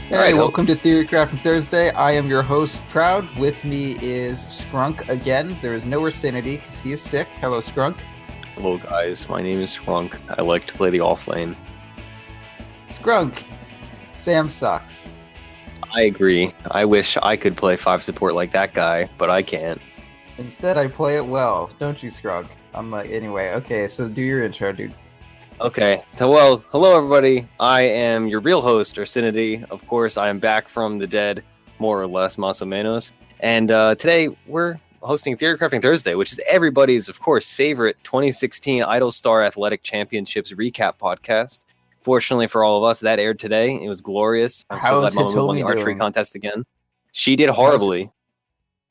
Hey, welcome to Theorycraft Thursday. I am your host, Proud. With me is Scrunk again. There is no Ursinity because he is sick. Hello, Scrunk. Hello, guys. My name is Scrunk. I like to play the off lane. Scrunk. Sam sucks. I agree. I wish I could play 5 support like that guy, but I can't. Instead, I play it well. Don't you, Scrunk? I'm like, anyway, okay, so do your intro, dude. Okay, so well, hello everybody. I am your real host, Ursinity. Of course, I am back from the dead, more or less, más o menos. And today we're hosting Theorycraft Thursday, which is everybody's, of course, favorite 2016 Idol Star Athletic Championships recap podcast. Fortunately for all of us, that aired today. It was glorious. I'm so glad Mama won the archery contest again. She did horribly.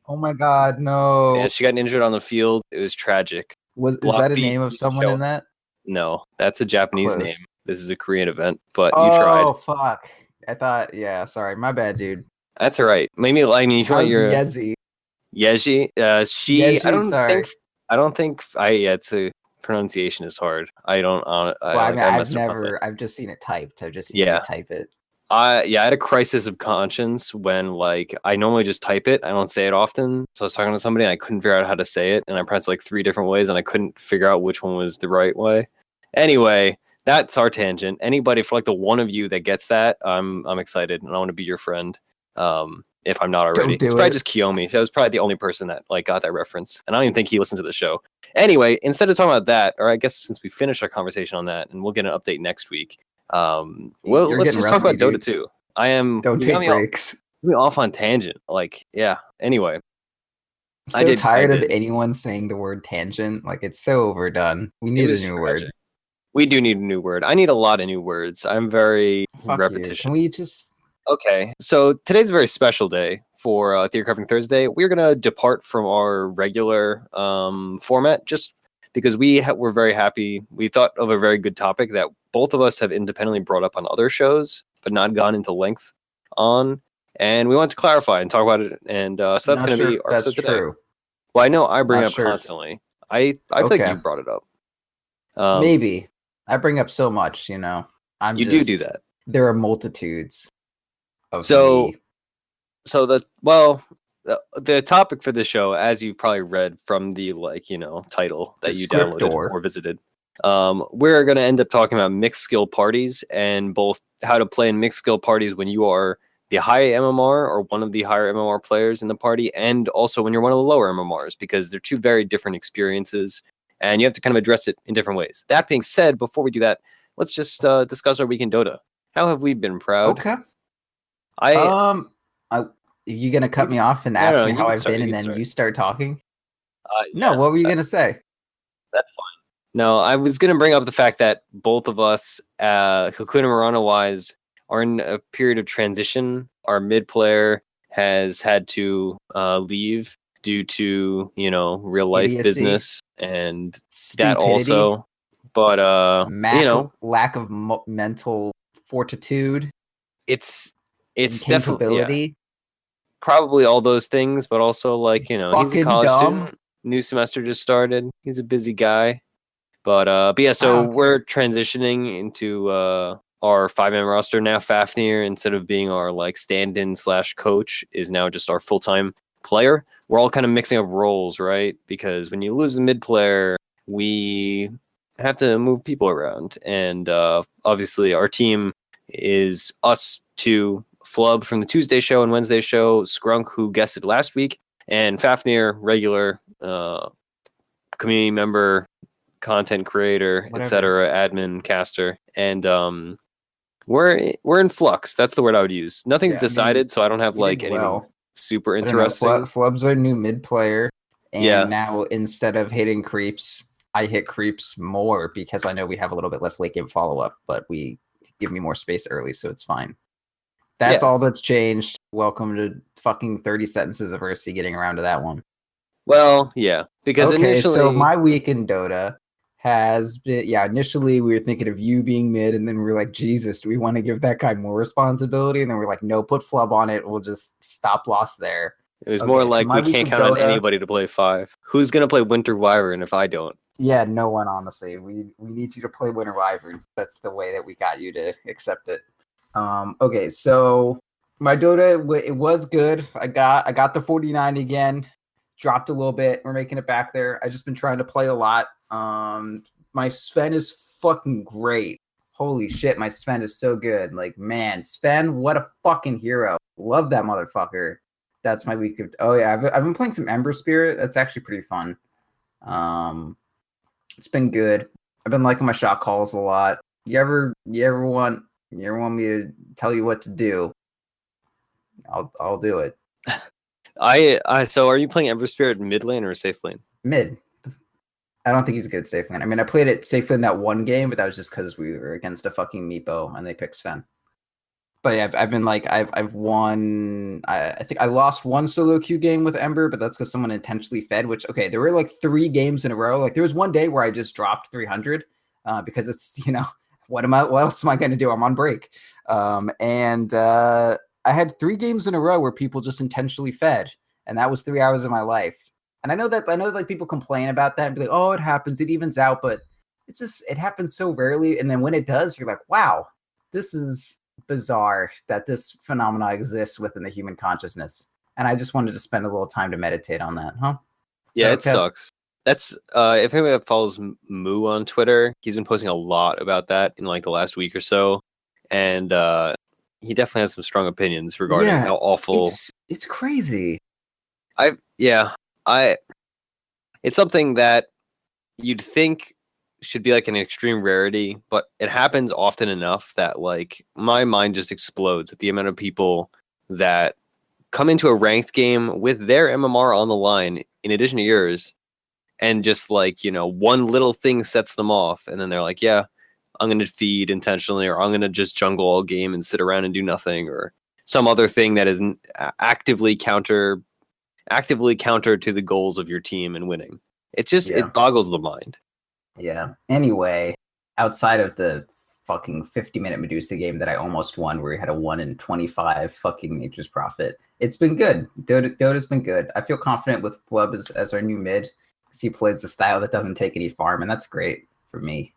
Oh my god, no. Yeah, she got injured on the field. It was tragic. Is that a name of someone in that? No, that's a Japanese name. This is a Korean event, but you tried. Oh, fuck. I thought, yeah, sorry. My bad, dude. That's all right. Maybe, I mean, if you want your... Yeji. Yeji? Yeji, it's a... Pronunciation is hard. I've just seen it typed. I've just seen you type it. I had a crisis of conscience when, I normally just type it. I don't say it often. So I was talking to somebody and I couldn't figure out how to say it. And I pressed 3 different ways and I couldn't figure out which one was the right way. Anyway, that's our tangent. Anybody, for the one of you that gets that, I'm excited and I want to be your friend. If I'm not already. It's probably just Kiyomi. So I was probably the only person that got that reference. And I don't even think he listened to the show. Anyway, instead of talking about that, or I guess since we finished our conversation on that, and we'll get an update next week. Let's just talk about Dota 2. I am. Don't take breaks. Me off on tangent. Anyway. I'm so tired of anyone saying the word tangent. It's so overdone. We need a new word. We do need a new word. I need a lot of new words. I'm very repetition. Can we just... Okay, so today's a very special day for Theorycraft Thursday. We're going to depart from our regular format just because we're very happy. We thought of a very good topic that both of us have independently brought up on other shows, but not gone into length on. And we want to clarify and talk about it. And so that's going to be our episode today. True. Well, I know I bring it up constantly. I feel like you brought it up. Maybe. I bring up so much, you know. Do that. There are multitudes. The topic for the show, as you've probably read from the title that you downloaded or visited, we're going to end up talking about mixed skill parties and both how to play in mixed skill parties when you are the high MMR or one of the higher MMR players in the party, and also when you're one of the lower MMRs, because they're two very different experiences and you have to kind of address it in different ways. That being said, before we do that, let's just discuss our week in Dota. How have we been, Proud? Okay. Are you gonna cut me off and ask me how I've been, and then you start talking? No, what were you gonna say? That's fine. No, I was gonna bring up the fact that both of us, Hakuna Marana wise, are in a period of transition. Our mid player has had to leave due to real life idiocy, business, and stupidity, that also. But lack of mental fortitude. It's definitely probably all those things, but also he's a college student. New semester just started. He's a busy guy, but yeah. So we're transitioning into our 5-man roster now. Fafnir, instead of being our stand-in / coach, is now just our full-time player. We're all kind of mixing up roles, right? Because when you lose a mid player, we have to move people around, and obviously our team is us two. Flub from the Tuesday show and Wednesday show, Scrunk, who guested last week, and Fafnir, regular community member, content creator, etc., admin, caster, and we're in flux. That's the word I would use. Nothing's decided, so I don't have anything super interesting. Flub's our new mid player, and now instead of hitting creeps, I hit creeps more because I know we have a little bit less late game follow up, but we give me more space early, so it's fine. That's all that's changed. Welcome to fucking 30 sentences of Ursi getting around to that one. Well, yeah. Because initially... so my week in Dota has been... Yeah, initially we were thinking of you being mid, and then we were like, Jesus, do we want to give that guy more responsibility? And then we're like, no, put Flub on it. We'll just stop loss there. It was more like we can't count on anybody to play 5. Who's going to play Winter Wyvern if I don't? Yeah, no one, honestly. We need you to play Winter Wyvern. That's the way that we got you to accept it. Okay, so My Dota, it was good. I got the 49 again. Dropped a little bit. We're making it back there. I've just been trying to play a lot. My Sven is fucking great. Holy shit, my Sven is so good. Like, man, Sven, what a fucking hero. Love that motherfucker. That's my week of... Oh, yeah, I've been playing some Ember Spirit. That's actually pretty fun. It's been good. I've been liking my shot calls a lot. You ever want me to tell you what to do? I'll do it. So are you playing Ember Spirit mid lane or safe lane? Mid. I don't think he's a good safe lane. I mean, I played it safe lane that one game, but that was just because we were against a fucking Meepo and they picked Sven. But yeah, I've been like, I've won. I think I lost one solo queue game with Ember, but that's because someone intentionally fed. Which, okay, there were like 3 games in a row. Like there was one day where I just dropped 300 because it's, what else am I going to do? I'm on break. I had 3 games in a row where people just intentionally fed, and that was 3 hours of my life. And I know like people complain about that and be like, oh, it happens, it evens out, but it happens so rarely. And then when it does, you're like, wow, this is bizarre that this phenomena exists within the human consciousness. And I just wanted to spend a little time to meditate on that, huh? Yeah, it sucks. That's if anybody that follows Moo on Twitter, he's been posting a lot about that in like the last week or so. And he definitely has some strong opinions regarding how awful it's crazy. It's something that you'd think should be like an extreme rarity, but it happens often enough that like my mind just explodes at the amount of people that come into a ranked game with their MMR on the line in addition to yours, and just like, one little thing sets them off, and then they're like, yeah, I'm going to feed intentionally, or I'm going to just jungle all game and sit around and do nothing, or some other thing that is actively counter to the goals of your team and winning. It's just, it boggles the mind. Yeah. Anyway, outside of the fucking 50-minute Medusa game that I almost won, where we had a 1 in 25 fucking Nature's Prophet, it's been good. Dota's been good. I feel confident with Flub as our new mid, because he plays a style that doesn't take any farm, and that's great for me.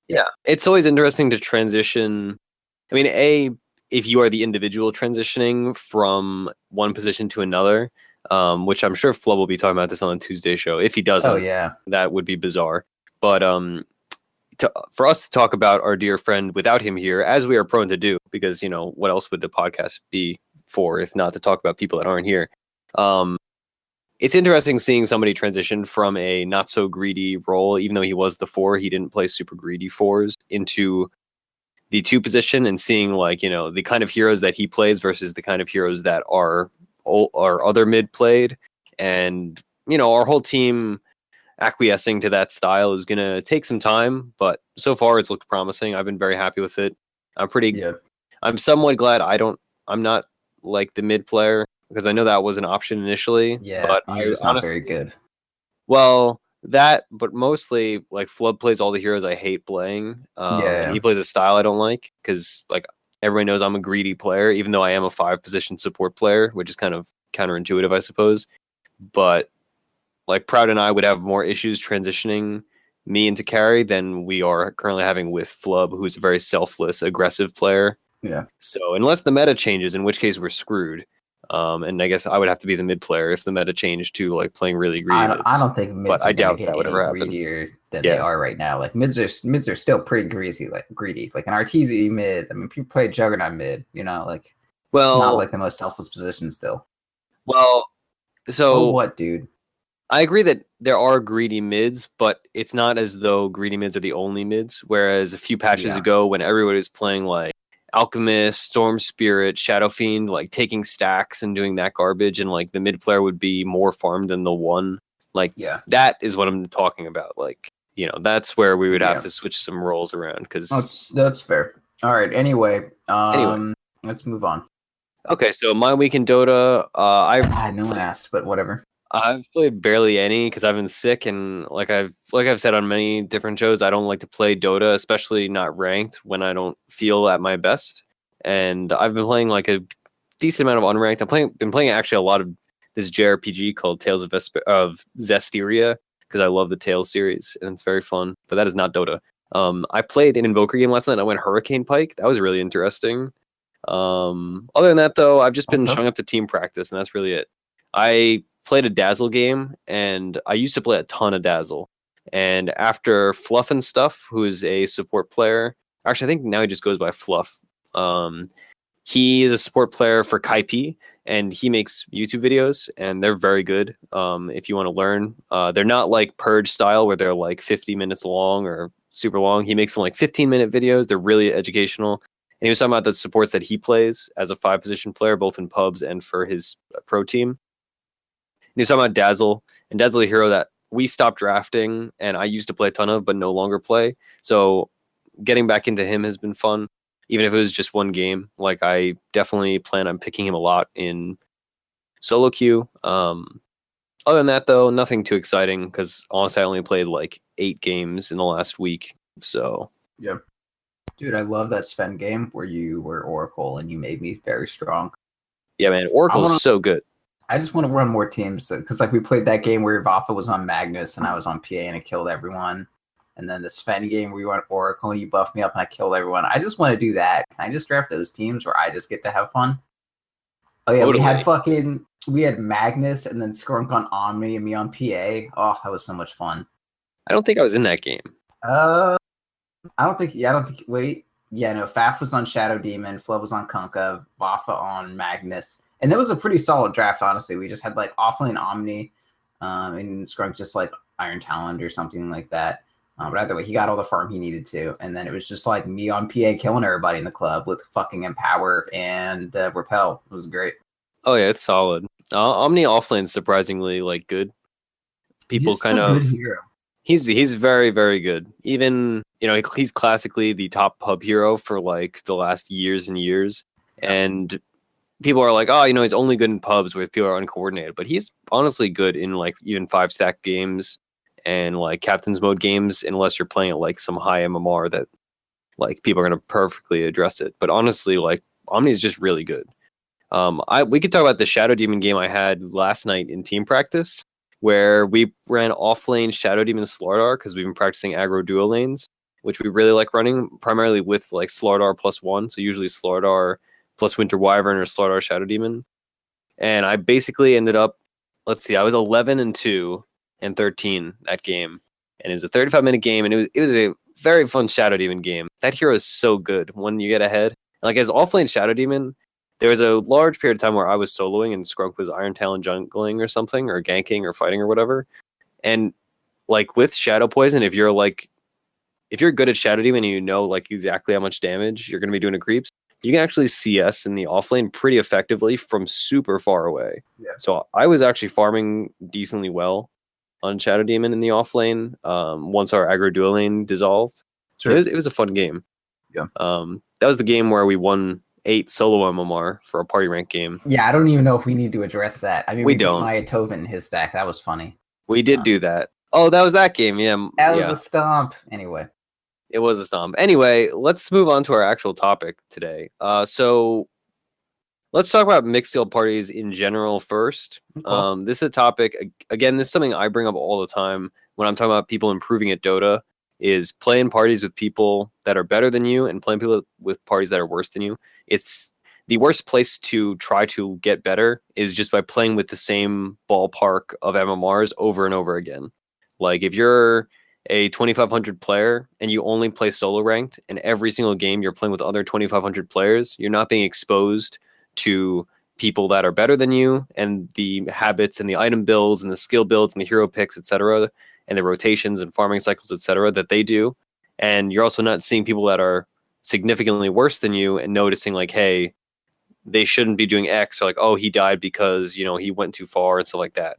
Yeah, it's always interesting to transition. I mean, if you are the individual transitioning from one position to another, which I'm sure Flo will be talking about this on the Tuesday show. If he doesn't, that would be bizarre. But for us to talk about our dear friend without him here, as we are prone to do, because, what else would the podcast be for if not to talk about people that aren't here? It's interesting seeing somebody transition from a not so greedy role, even though he was the 4, he didn't play super greedy 4s, into the 2 position, and seeing like, the kind of heroes that he plays versus the kind of heroes that our other mid played. And, our whole team acquiescing to that style is going to take some time, but so far it's looked promising. I've been very happy with it. I'm somewhat glad I'm not like the mid player, because I know that was an option initially. Yeah, but I was honestly not very good. Well, but mostly like Flub plays all the heroes I hate playing. And he plays a style I don't like, because like everybody knows I'm a greedy player, even though I am a 5-position support player, which is kind of counterintuitive, I suppose. But like Proud and I would have more issues transitioning me into carry than we are currently having with Flub, who's a very selfless, aggressive player. Yeah. So unless the meta changes, in which case we're screwed. And I guess I would have to be the mid player if the meta changed to like playing really greedy. I don't think mids but I doubt that would ever happen. Greedier than they are right now. Like mids are still pretty greasy, like greedy. Like an RTZ mid. I mean, people play Juggernaut mid. It's not like the most selfless position still. Well, so what, dude? I agree that there are greedy mids, but it's not as though greedy mids are the only mids. Whereas a few patches ago, when everybody was playing like Alchemist, Storm Spirit, Shadow Fiend, like taking stacks and doing that garbage, and like the mid player would be more farmed than the 1. Like, that is what I'm talking about. Like, that's where we would have to switch some roles around, because that's fair. All right. Anyway, let's move on. Okay, so my week in Dota, no one asked, but whatever. I've played barely any because I've been sick, and like I've said on many different shows, I don't like to play Dota, especially not ranked, when I don't feel at my best. And I've been playing like a decent amount of unranked. Been playing actually a lot of this JRPG called Tales of Zestiria, because I love the Tales series and it's very fun. But that is not Dota. I played an Invoker game last night. I went Hurricane Pike. That was really interesting. Other than that, though, I've just been showing up to team practice, and that's really it. I played a Dazzle game, and I used to play a ton of Dazzle. And after Fluff and Stuff, who is a support player, actually, I think now he just goes by Fluff. He is a support player for Kaipi, and he makes YouTube videos, and they're very good. If you want to learn, they're not like Purge style where they're like 50 minutes long or super long. He makes them like 15-minute videos. They're really educational. And he was talking about the supports that he plays as a 5-position player, both in pubs and for his pro team. And he was talking about Dazzle, and Dazzle a hero that we stopped drafting, and I used to play a ton of, but no longer play. So getting back into him has been fun, even if it was just one game. Like, I definitely plan on picking him a lot in solo queue. Other than that, though, nothing too exciting, because honestly, I only played like 8 games in the last week. So yeah. Dude, I love that Sven game where you were Oracle and you made me very strong. Yeah, man, Oracle's so good. I just want to run more teams because, like, we played that game where Vafa was on Magnus and I was on PA and it killed everyone. And then the Sven game where you went Oracle and you buffed me up and I killed everyone. I just want to do that. Can I just draft those teams where I just get to have fun? Oh, yeah, totally. We had Magnus and then Skunk on Omni and me on PA. Oh, that was so much fun. I don't think I was in that game. Wait. Yeah, no, Faf was on Shadow Demon, Flo was on Kunkka, Vafa on Magnus. And it was a pretty solid draft, honestly. We just had like Offlane Omni, and Skunk just like Iron Talent or something like that. But either way, he got all the farm he needed to. And then it was just like me on PA killing everybody in the club with fucking Empower and Repel. It was great. Oh, yeah, it's solid. Omni Offlane's surprisingly like good. People kind of good hero. He's very, very good. Even, he's classically the top pub hero for like the last years and years. And people are like, oh, he's only good in pubs where people are uncoordinated. But he's honestly good in like even 5-stack games and like captain's mode games, unless you're playing at like some high MMR that like people are going to perfectly address it. But honestly, like Omni is just really good. We could talk about the Shadow Demon game I had last night in team practice, where we ran offlane Shadow Demon Slardar because we've been practicing aggro duo lanes, which we really like running, primarily with like Slardar +1. So usually Slardar plus Winter Wyvern or Slardar Shadow Demon. And I basically ended up, I was 11-2 and 13 that game. And it was a 35-minute game, and it was a very fun Shadow Demon game. That hero is so good when you get ahead. And like as offlane Shadow Demon, there was a large period of time where I was soloing and Skunk was Iron Talon jungling or something, or ganking or fighting or whatever. And like with Shadow Poison, if you're good at Shadow Demon and you know like exactly how much damage you're going to be doing to creeps, you can actually CS in the offlane pretty effectively from super far away. Yeah. So I was actually farming decently well on Shadow Demon in the offlane once our aggro duo lane dissolved. So it was a fun game. Yeah. That was the game where we won 8 solo MMR for a party rank game. Yeah, I don't even know if we need to address that. I mean, we don't. Beat Maya Tovin in his stack. That was funny. We did do that. Oh, that was that game. Yeah. That was a stomp. Anyway. It was a stomp. Anyway, let's move on to our actual topic today. So let's talk about mixed guild parties in general first. Cool. This is a topic, again, this is something I bring up all the time when I'm talking about people improving at Dota, is playing parties with people that are better than you and playing people with parties that are worse than you. It's the worst place to try to get better is just by playing with the same ballpark of MMRs over and over again. Like if you're a 2500 player and you only play solo ranked, and every single game you're playing with other 2500 players, you're not being exposed to people that are better than you and the habits and the item builds and the skill builds and the hero picks, etc., and the rotations and farming cycles, etc., that they do. And you're also not seeing people that are significantly worse than you and noticing like, hey, they shouldn't be doing X, or like, oh, he died because, he went too far and stuff like that.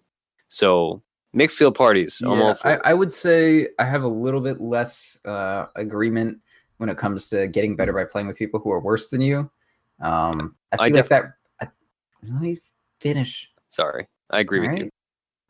So mixed guild parties. Yeah, I would say I have a little bit less agreement when it comes to getting better by playing with people who are worse than you. I feel like that. Let me finish. Sorry, I agree with you.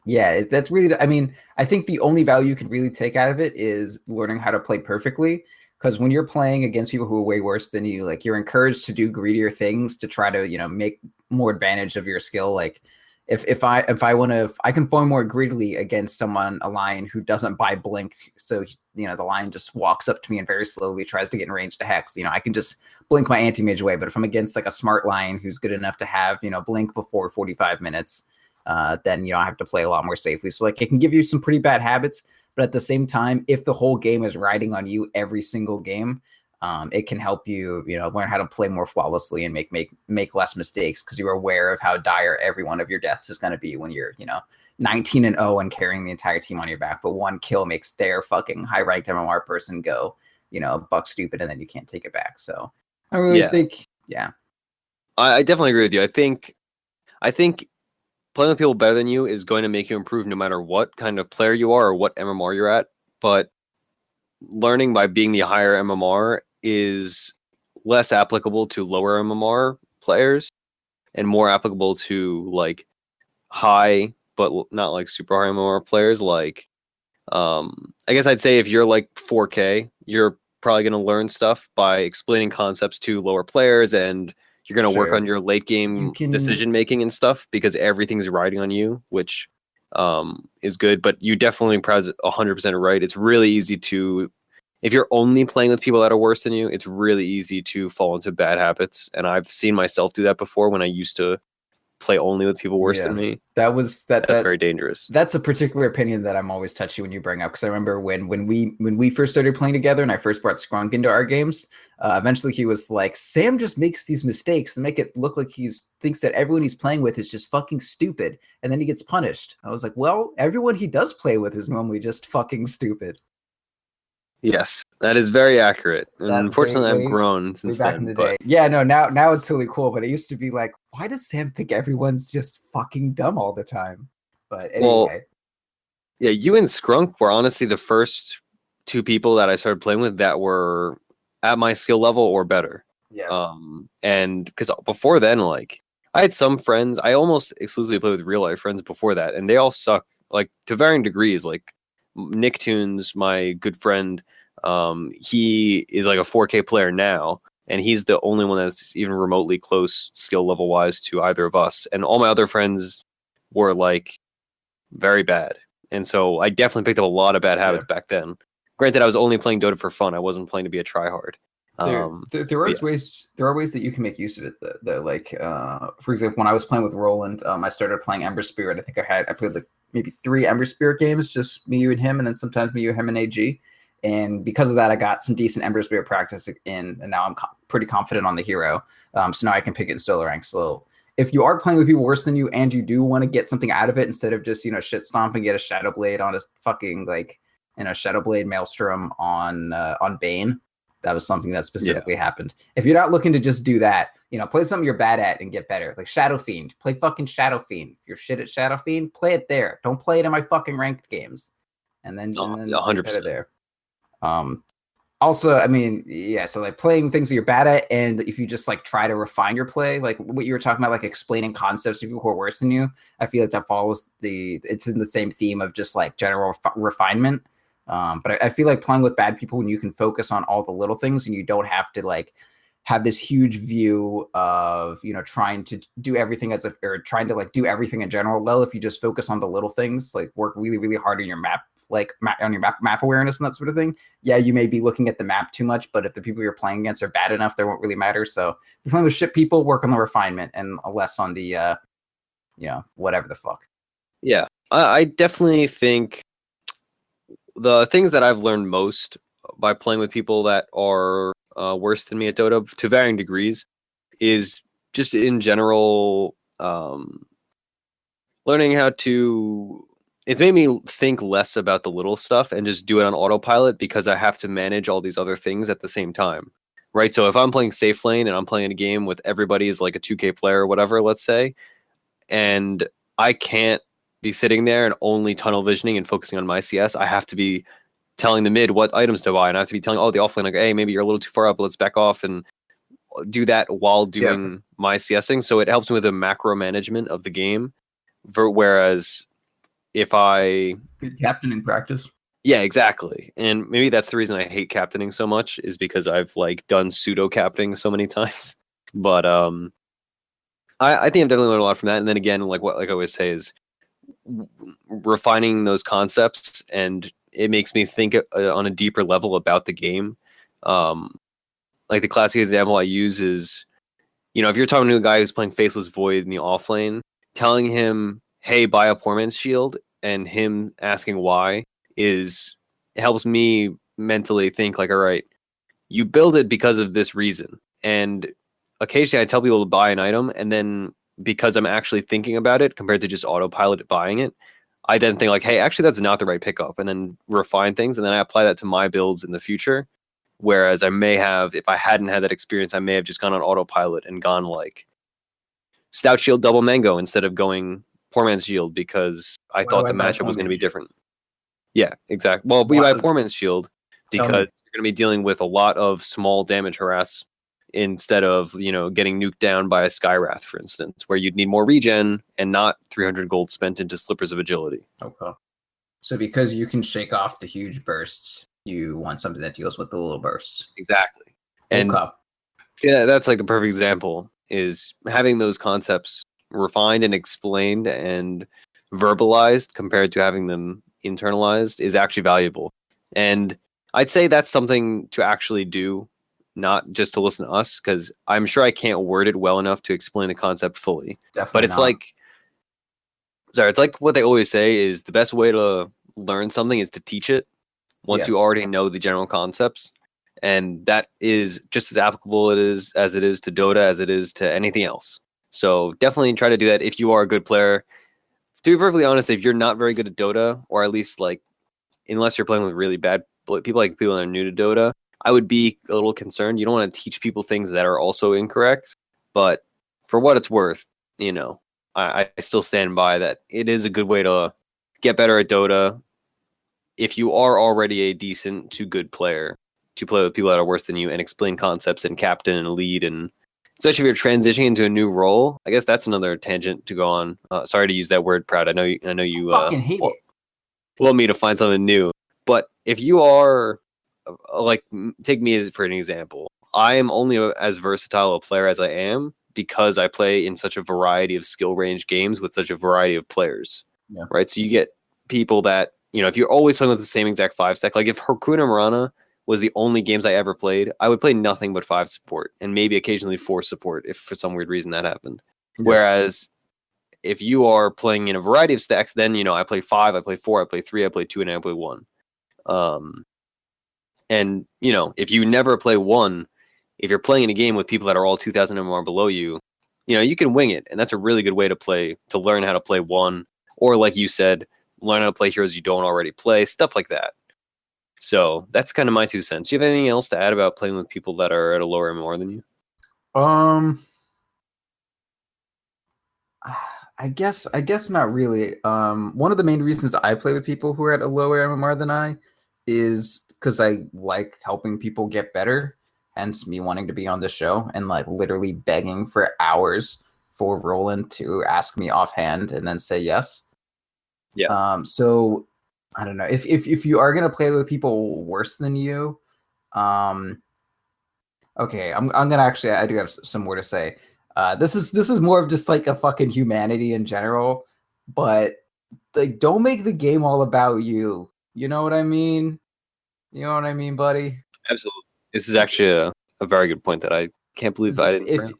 Yeah, that's really. I mean, I think the only value you can really take out of it is learning how to play perfectly. Because when you're playing against people who are way worse than you, like you're encouraged to do greedier things to try to, make more advantage of your skill. Like, If I want to, I can farm more greedily against a lion who doesn't buy blink. So the lion just walks up to me and very slowly tries to get in range to hex. I can just blink my anti-mage away. But if I'm against like a smart lion who's good enough to have blink before 45 minutes, then I have to play a lot more safely. So like it can give you some pretty bad habits, but at the same time, if the whole game is riding on you every single game, it can help you, learn how to play more flawlessly and make less mistakes because you're aware of how dire every one of your deaths is going to be when you're, 19-0 and carrying the entire team on your back. But one kill makes their fucking high-ranked MMR person go, buck stupid, and then you can't take it back. So I really think, I definitely agree with you. I think playing with people better than you is going to make you improve no matter what kind of player you are or what MMR you're at. But learning by being the higher MMR is less applicable to lower MMR players and more applicable to like high but not like super high MMR players. Like I guess I'd say if you're like 4K, you're probably going to learn stuff by explaining concepts to lower players, and you're going to work on your late game decision making and stuff because everything's riding on you, which is good. But you definitely 100% right. It's really easy to, if you're only playing with people that are worse than you, it's really easy to fall into bad habits. And I've seen myself do that before when I used to play only with people worse than me. That's very dangerous. That's a particular opinion that I'm always touchy when you bring up, because I remember when we first started playing together and I first brought Skrunk into our games, eventually he was like, Sam just makes these mistakes and make it look like thinks that everyone he's playing with is just fucking stupid, and then he gets punished. I was like, well, everyone he does play with is normally just fucking stupid. Yes, that is very accurate. And unfortunately, I've grown since back in the day. Yeah, no, now it's totally cool. But it used to be like, why does Sam think everyone's just fucking dumb all the time? But anyway. Well, yeah, you and Skrunk were honestly the first two people that I started playing with that were at my skill level or better. Yeah. And because before then, like, I had some friends, I almost exclusively played with real life friends before that, and they all suck, like, to varying degrees. Like, Nicktoons, my good friend, he is like a 4K player now, and he's the only one that's even remotely close skill level wise to either of us. And all my other friends were like very bad. And so I definitely picked up a lot of bad habits back then. Granted, I was only playing Dota for fun. I wasn't playing to be a tryhard. There are ways that you can make use of it. Like, for example, when I was playing with Roland, I started playing Ember Spirit. I think I played like maybe 3 Ember Spirit games, just me, you, and him, and then sometimes me, you, him, and AG. And because of that, I got some decent Ember Spirit practice in, and now I'm pretty confident on the hero. So now I can pick it in solo rank. So if you are playing with people worse than you and you do want to get something out of it instead of just, shit stomp and get a Shadow Blade on a fucking Shadow Blade Maelstrom on Bane, that was something that specifically happened. If you're not looking to just do that, play something you're bad at and get better. Like Shadow Fiend, play fucking Shadow Fiend. If you're shit at Shadow Fiend, play it there. Don't play it in my fucking ranked games. And then 100% there. Also, I mean, so like playing things that you're bad at, and if you just like try to refine your play, like what you were talking about, like explaining concepts to people who are worse than you, I feel like that follows it's in the same theme of just like general refinement. But I feel like playing with bad people when you can focus on all the little things and you don't have to like have this huge view of, trying to do everything or trying to like do everything in general. Well, if you just focus on the little things, like work really, really hard on your map, on your map awareness and that sort of thing. Yeah, you may be looking at the map too much, but if the people you're playing against are bad enough, they won't really matter. So if you're playing with shit people, work on the refinement and less on the, whatever the fuck. Yeah, I definitely think the things that I've learned most by playing with people that are worse than me at Dota to varying degrees is just in general learning how to. It's made me think less about the little stuff and just do it on autopilot because I have to manage all these other things at the same time, right? So if I'm playing safe lane and I'm playing a game with everybody is like a 2K player or whatever, let's say, and I can't be sitting there and only tunnel visioning and focusing on my CS. I have to be telling the mid what items to buy, and I have to be telling the offlane like, hey, maybe you're a little too far up, let's back off, and do that while doing my CSing. So it helps me with the macro management of the game. Whereas if I good captaining practice. Yeah, exactly. And maybe that's the reason I hate captaining so much is because I've like done pseudo captaining so many times. But I think I've definitely learned a lot from that. And then again, like I always say, is refining those concepts, and it makes me think on a deeper level about the game. Like the classic example I use is, if you're talking to a guy who's playing Faceless Void in the off lane, telling him, hey, buy a poor man's shield, and him asking why it helps me mentally think like, all right, you build it because of this reason. And occasionally I tell people to buy an item, and then because I'm actually thinking about it compared to just autopilot buying it, I then think like, hey, actually that's not the right pickup, and then refine things, and then I apply that to my builds in the future. Whereas I may have, if I hadn't had that experience, I may have just gone on autopilot and gone like Stout Shield double Mango instead of going Poor Man's Shield because I thought the matchup was going to be different. Yeah, exactly. Well, we buy Poor Man's Shield because you're going to be dealing with a lot of small damage harass instead of, getting nuked down by a Skywrath, for instance, where you'd need more regen and not 300 gold spent into Slippers of Agility. Okay. So because you can shake off the huge bursts, you want something that deals with the little bursts. Exactly. And yeah, that's like the perfect example, is having those concepts refined and explained and verbalized compared to having them internalized is actually valuable. And I'd say that's something to actually do, not just to listen to us, because I'm sure I can't word it well enough to explain the concept fully. Definitely but it's not. it's like what they always say is the best way to learn something is to teach it once you already know the general concepts. And that is just as applicable as it is to Dota as it is to anything else. So definitely try to do that if you are a good player. To be perfectly honest, if you're not very good at Dota, or at least like, unless you're playing with really bad people that are new to Dota, I would be a little concerned. You don't want to teach people things that are also incorrect. But for what it's worth, I still stand by that it is a good way to get better at Dota if you are already a decent to good player, to play with people that are worse than you and explain concepts and captain and lead, and especially if you're transitioning into a new role. I guess that's another tangent to go on. Sorry to use that word, Proud. I know you fucking hate it. Want me to find something new. But if you are like, take me for an example, I am only as versatile a player as I am because I play in such a variety of skill range games with such a variety of players. Yeah. Right. So you get people that, if you're always playing with the same exact 5-stack, like if Hakuna Marana was the only games I ever played, I would play nothing but 5 support and maybe occasionally 4 support if for some weird reason that happened. Yeah. Whereas if you are playing in a variety of stacks, then, I play 5, I play 4, I play 3, I play 2, and I play 1. And, if you never play 1, if you're playing in a game with people that are all 2,000 MMR below you, you can wing it. And that's a really good way to learn how to play 1. Or like you said, learn how to play heroes you don't already play, stuff like that. So that's kind of my 2 cents. Do you have anything else to add about playing with people that are at a lower MMR than you? I guess not really. One of the main reasons I play with people who are at a lower MMR than I is because I like helping people get better, hence me wanting to be on the show and like literally begging for hours for Roland to ask me offhand and then say yes. Yeah. So I don't know if you are gonna play with people worse than you. Okay, I'm gonna actually, I do have some more to say. This is more of just like a fucking humanity in general, but like don't make the game all about you. You know what I mean? You know what I mean, buddy? Absolutely. This is actually a very good point that I can't believe I didn't.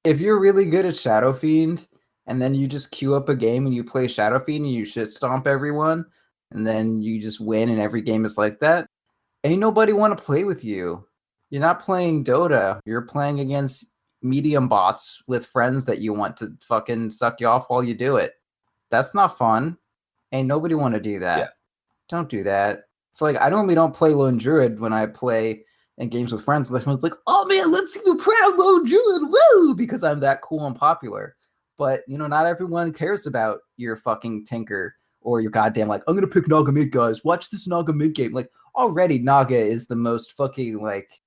If you're really good at Shadow Fiend, and then you just queue up a game and you play Shadow Fiend and you shit stomp everyone, and then you just win and every game is like that, ain't nobody want to play with you. You're not playing Dota. You're playing against medium bots with friends that you want to fucking suck you off while you do it. That's not fun. Ain't nobody want to do that. Yeah. Don't do that. It's like, I normally don't play Lone Druid when I play in games with friends. Everyone's like, oh man, let's see the proud Lone Druid, woo! Because I'm that cool and popular. But, not everyone cares about your fucking Tinker or your goddamn, like, I'm going to pick Naga mid, guys. Watch this Naga mid game. Like, already Naga is the most fucking, like,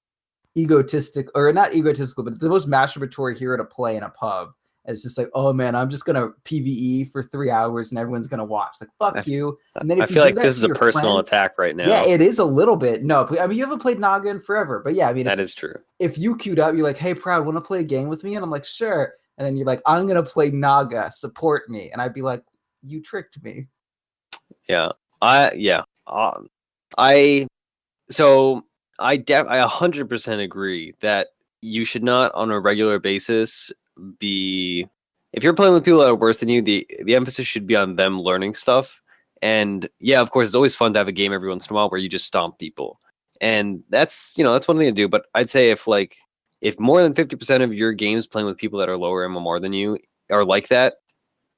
egotistic, or not egotistical, but the most masturbatory hero to play in a pub. It's just like, oh man, I'm just gonna PvE for 3 hours and everyone's gonna watch. Like, fuck you. And then I feel like this is a personal attack right now. Yeah, it is a little bit. No, I mean, you haven't played Naga in forever, but yeah, I mean, that is true. If you queued up, you're like, hey, Proud, want to play a game with me? And I'm like, sure. and then you're like, I'm gonna play Naga, support me, and I'd be like, you tricked me. Yeah, I 100% agree that you should not on a regular basis be, if you're playing with people that are worse than you, the emphasis should be on them learning stuff. And yeah, of course, it's always fun to have a game every once in a while where you just stomp people, and that's that's one thing to do. But I'd say if more than 50% of your games playing with people that are lower MMR than you are like that,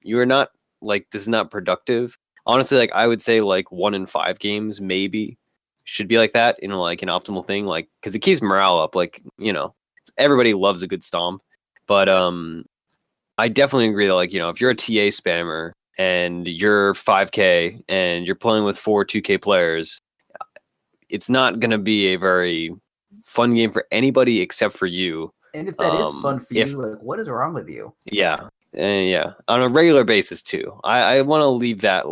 you are not this is not productive. Honestly, I would say 1 in 5 games maybe should be like that, an optimal thing, because it keeps morale up. Everybody loves a good stomp, but I definitely agree that if you're a TA spammer and you're 5K and you're playing with 4 2K players, it's not going to be a very fun game for anybody except for you. And if that is fun for you, what is wrong with you? Yeah. Yeah, on a regular basis too. I want to leave that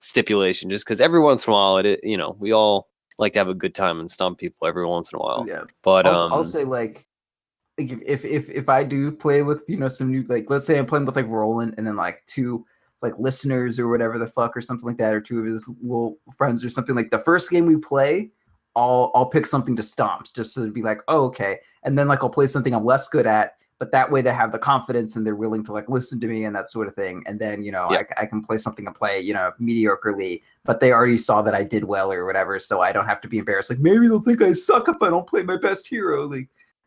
stipulation, just because every once in a while we all like to have a good time and stomp people every once in a while. Yeah, but I'll say if I do play with some new, let's say I'm playing with Roland and then 2 listeners or whatever the fuck or something like that, or 2 of his little friends or something, the first game we play, I'll pick something to stomp just to be oh, okay, and then I'll play something I'm less good at. But that way they have the confidence and they're willing to listen to me and that sort of thing. And then, I can play something and play, mediocrely, but they already saw that I did well or whatever. So I don't have to be embarrassed. Maybe they'll think I suck if I don't play my best hero.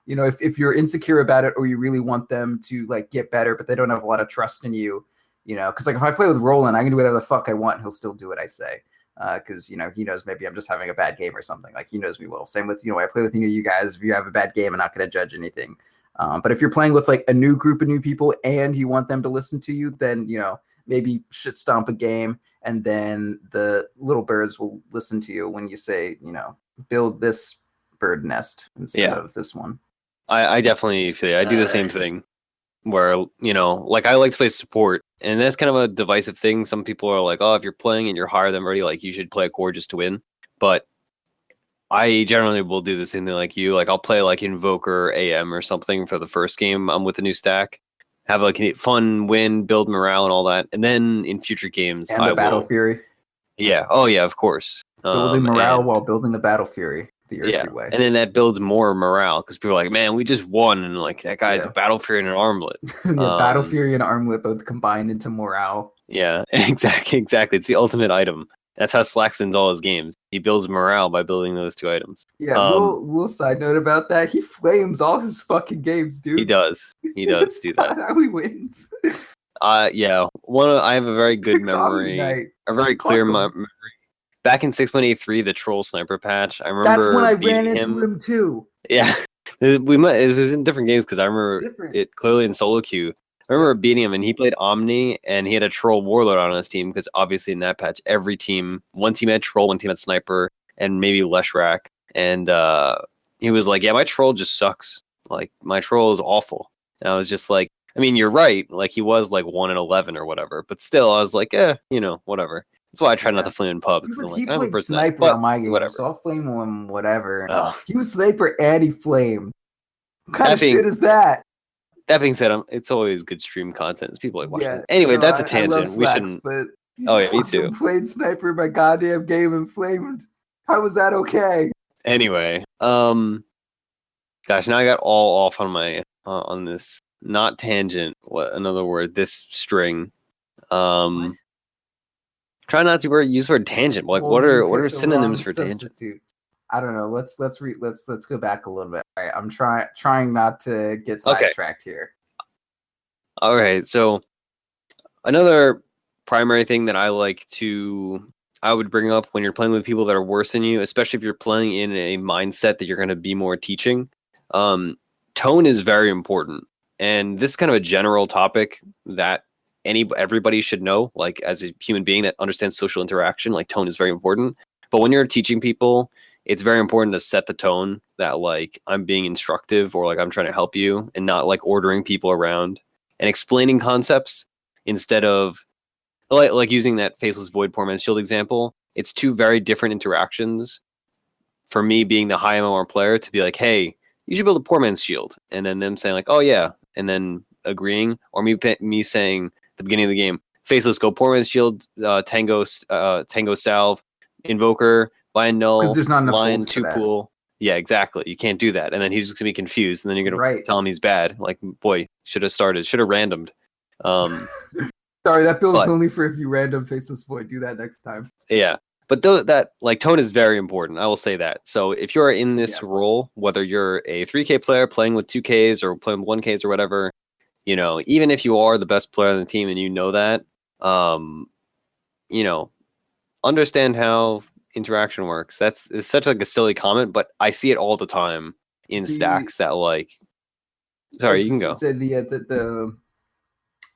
If you're insecure about it or you really want them to get better, but they don't have a lot of trust in you, because if I play with Roland, I can do whatever the fuck I want. And he'll still do what I say. Because he knows maybe I'm just having a bad game or something. He knows me well. Same with I play with you guys. If you have a bad game, I'm not going to judge anything. But if you're playing with a new group of new people and you want them to listen to you, then maybe shit stomp a game, and then the little birds will listen to you when you say build this bird nest instead of this one. I definitely feel I do the same thing. Where I like to play support, and that's kind of a divisive thing. Some people are like, oh, if you're playing and you're higher than already, you should play a core just to win. But I generally will do the same thing like you. I'll play Invoker AM or something for the first game I'm with a new stack, have a fun win, build morale and all that, and then in future games and the Battle Fury. Yeah. Oh yeah, of course. Building morale while building the Battle Fury. The Ursi way. And then that builds more morale because people are like, man, we just won, and that guy's a Battle Fury and an Armlet. Battle Fury and Armlet both combined into morale. Yeah, exactly. It's the ultimate item. That's how Slax wins all his games. He builds morale by building those 2 items. Yeah, little side note about that. He flames all his fucking games, dude. He does do that. That's how he wins. Yeah. I have a very good memory. A very clear memory. Back in 6.83, the troll sniper patch, I remember. That's when I ran into him too. Yeah, it was in different games because I remember it clearly in solo queue. I remember beating him, and he played Omni, and he had a troll warlord on his team because obviously in that patch, every team, one team had troll, one team had sniper, and maybe Leshrac. And he was like, "Yeah, my troll just sucks. My troll is awful." And I was just like, "I mean, you're right. He was 1 in 11 or whatever, but still, I was like, whatever." That's why I try not to flame in pubs. Because he played sniper on my game, so I'll flame him whatever. He was sniper and he flamed. What kind of shit is that? That being said, it's always good stream content. People watching. Yeah, anyway, that's a tangent. We shouldn't. But oh yeah, me too. Played sniper my goddamn game and flamed. How was that okay? Anyway, gosh, now I got all off on my on this not tangent. What another word? This string. What? Try not to use the word tangent. What are synonyms for tangent? I don't know. Let's go back a little bit. All right, I'm trying not to get sidetracked here. All right. So another primary thing that I would bring up when you're playing with people that are worse than you, especially if you're playing in a mindset that you're going to be more teaching. Tone is very important, and this is kind of a general topic that everybody should know, as a human being that understands social interaction. Tone is very important, but when you're teaching people, it's very important to set the tone that I'm being instructive or I'm trying to help you, and not ordering people around and explaining concepts instead of using that faceless void poor man's shield example. It's 2 very different interactions for me being the high MMR player to be hey, you should build a poor man's shield, and then them saying oh yeah, and then agreeing, or me saying at the beginning of the game, Faceless, go Poor Man's Shield, Tango Salve, Invoker, Lion Null, because there's not enough Lion holds for 2 that. Pool. Yeah, exactly. You can't do that. And then he's just going to be confused. And then you're going to tell him he's bad. Like, boy, should have randomed. Sorry, that build's only for if you random Faceless Void. Do that next time. Yeah. But that like tone is very important. I will say that. So if you're in this role, whether you're a 3K player playing with 2Ks or playing with 1Ks or whatever, you know, even if you are the best player on the team and you know that, you know, understand how interaction works. It's such like a silly comment, but I see it all the time in stacks that like. Sorry, you can go. Say the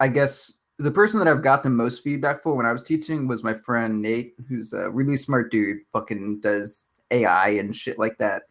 I guess the person that I've got the most feedback for when I was teaching was my friend Nate, who's a really smart dude. Fucking does AI and shit like that.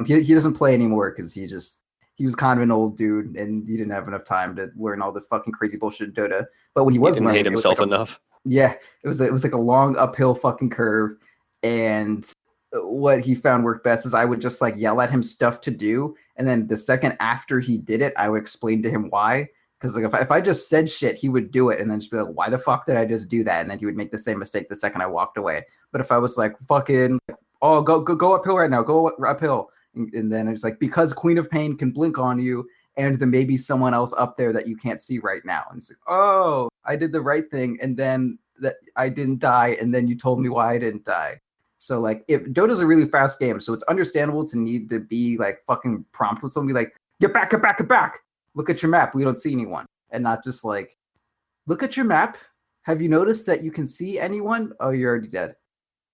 He doesn't play anymore because he was kind of an old dude and he didn't have enough time to learn all the fucking crazy bullshit in Dota. But when he was didn't learning, hate himself enough. Yeah, it was like a long uphill fucking curve, and what he found worked best is I would just like yell at him stuff to do, and then the second after he did it, I would explain to him why. Because like if I just said shit, he would do it and then just be like, "Why the fuck did I just do that?" And then he would make the same mistake the second I walked away. But if I was like, "Fucking, oh, go uphill right now, go uphill," and then it's like, because Queen of Pain can blink on you, and there may be someone else up there that you can't see right now, and it's like, "Oh, I did the right thing," and then that I didn't die, and then you told me why I didn't die. So like, if Dota's a really fast game, so it's understandable to need to be like fucking prompt with somebody like, get back, look at your map, we don't see anyone, and not just like, look at your map, have you noticed that you can see anyone? Oh, you're already dead.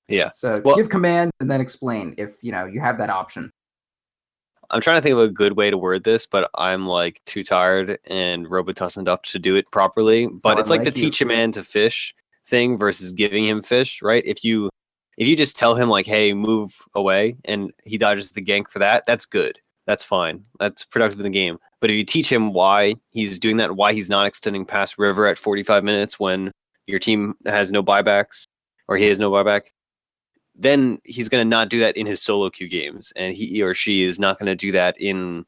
Yeah. So give commands and then explain if you have that option. I'm trying to think of a good way to word this, but I'm like too tired and Robotussined up to do it properly. But it's like the teach a man to fish thing versus giving him fish, right? If you just tell him like, hey, move away, and he dodges the gank for that, that's good. That's fine. That's productive in the game. But if you teach him why he's doing that, why he's not extending past river at 45 minutes when your team has no buybacks, or he has no buyback, then he's going to not do that in his solo queue games, and he or she is not going to do that in,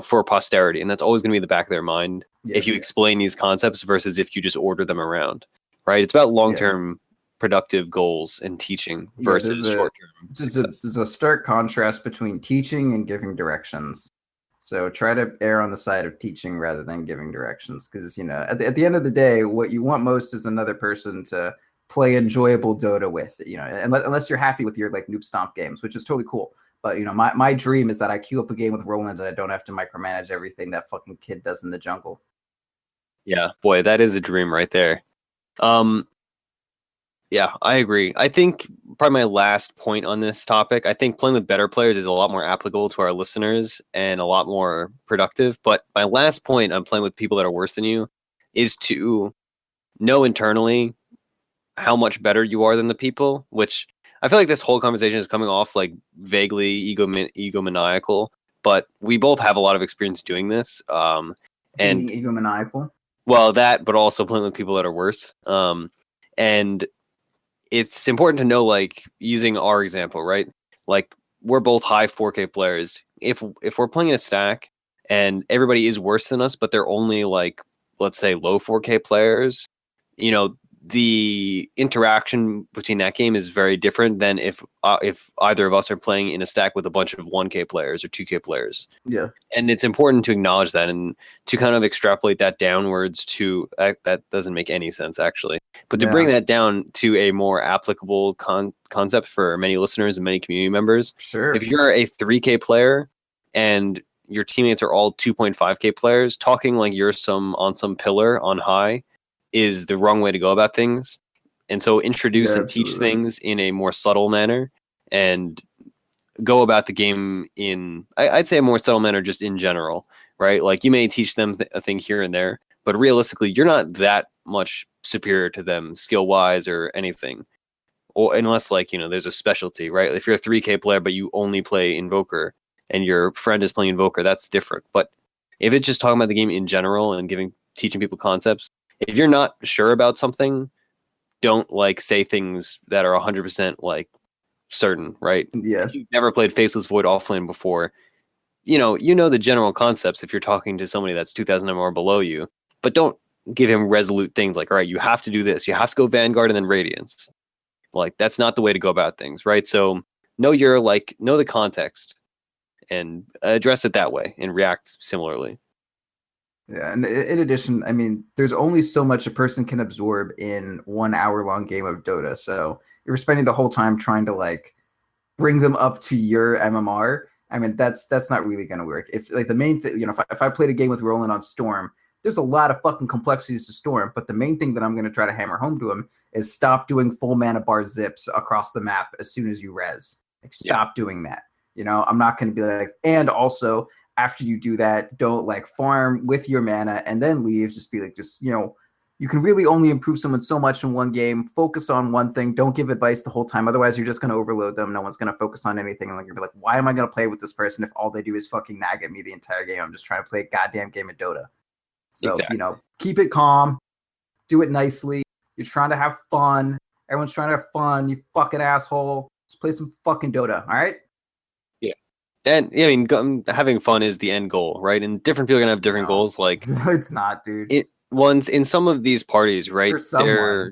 for posterity, and that's always going to be in the back of their mind if you explain these concepts versus if you just order them around, right? It's about long-term productive goals and teaching versus short-term success. There's a stark contrast between teaching and giving directions. So try to err on the side of teaching rather than giving directions, because at the end of the day, what you want most is another person to play enjoyable Dota with, unless you're happy with your like noob stomp games, which is totally cool. But my dream is that I queue up a game with Roland and I don't have to micromanage everything that fucking kid does in the jungle. Yeah, boy, that is a dream right there. Yeah, I agree. I think probably my last point on this topic, I think playing with better players is a lot more applicable to our listeners and a lot more productive. But my last point on playing with people that are worse than you is to know internally how much better you are than the people, which I feel like this whole conversation is coming off like vaguely egomaniacal, but we both have a lot of experience doing this. And being egomaniacal? Well, that, but also playing with people that are worse. And it's important to know, like, using our example, right? Like, we're both high 4K players. If we're playing a stack and everybody is worse than us, but they're only like, let's say, low 4K players, the interaction between that game is very different than if either of us are playing in a stack with a bunch of 1K players or 2K players. Yeah. And it's important to acknowledge that and to kind of extrapolate that downwards to that doesn't make any sense actually, but to bring that down to a more applicable concept for many listeners and many community members. Sure. If you're a 3K player and your teammates are all 2.5K players, talking like you're on some pillar on high is the wrong way to go about things. And so introduce and teach things in a more subtle manner and go about the game in, I'd say a more subtle manner just in general, right? Like you may teach them a thing here and there, but realistically, you're not that much superior to them skill-wise or anything. Or unless like, there's a specialty, right? If you're a 3K player, but you only play Invoker and your friend is playing Invoker, that's different. But if it's just talking about the game in general and teaching people concepts, if you're not sure about something, don't like say things that are 100% like certain, right? Yeah. If you've never played Faceless Void offlane before, you know the general concepts if you're talking to somebody that's 2,000 MMR below you, but don't give him resolute things like, all right, you have to do this. You have to go Vanguard and then Radiance. Like, that's not the way to go about things, right? So know the context and address it that way and react similarly. Yeah, and in addition, I mean, there's only so much a person can absorb in 1 hour long game of Dota. So you're spending the whole time trying to like bring them up to your MMR. I mean, that's not really going to work. If like the main thing, if I played a game with Roland on Storm, there's a lot of fucking complexities to Storm. But the main thing that I'm going to try to hammer home to him is stop doing full mana bar zips across the map as soon as you res. Like, stop doing that. I'm not going to be like, and also after you do that, don't like farm with your mana and then leave. Just be like, you can really only improve someone so much in one game. Focus on one thing. Don't give advice the whole time. Otherwise, you're just going to overload them. No one's going to focus on anything. And like, you're like, why am I going to play with this person if all they do is fucking nag at me the entire game? I'm just trying to play a goddamn game of Dota. So, exactly. Keep it calm. Do it nicely. You're trying to have fun. Everyone's trying to have fun. You fucking asshole. Just play some fucking Dota. All right? Yeah. And I mean, having fun is the end goal, right? And different people are going to have different goals. Like, no, it's not, dude. Once in some of these parties, right? There's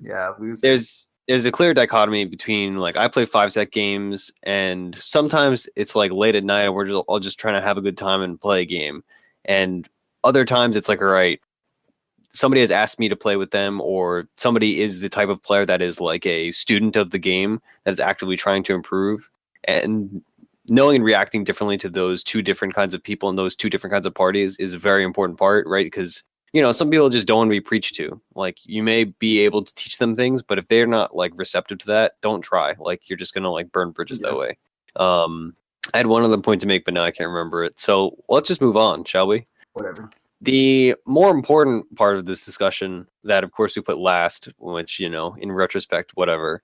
a clear dichotomy between like I play 5-set games, and sometimes it's like late at night and we're all just trying to have a good time and play a game, and other times it's like, all right, somebody has asked me to play with them, or somebody is the type of player that is like a student of the game that is actively trying to improve, and knowing and reacting differently to those two different kinds of people and those two different kinds of parties is a very important part, right? Because some people just don't want to be preached to. Like, you may be able to teach them things, but if they're not like receptive to that, don't try. Like, you're just gonna like burn bridges that way. I had one other point to make, but now I can't remember it. So let's just move on, shall we? Whatever. The more important part of this discussion, that of course we put last, which in retrospect, whatever,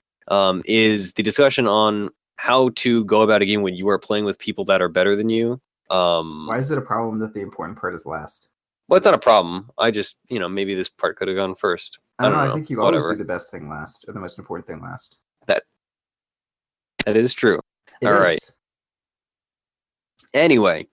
is the discussion on how to go about a game when you are playing with people that are better than you. Why is it a problem that the important part is last? Well, it's not a problem. I just, maybe this part could have gone first. I don't know. I think you always do the best thing last, or the most important thing last. That is true. All right. Anyway,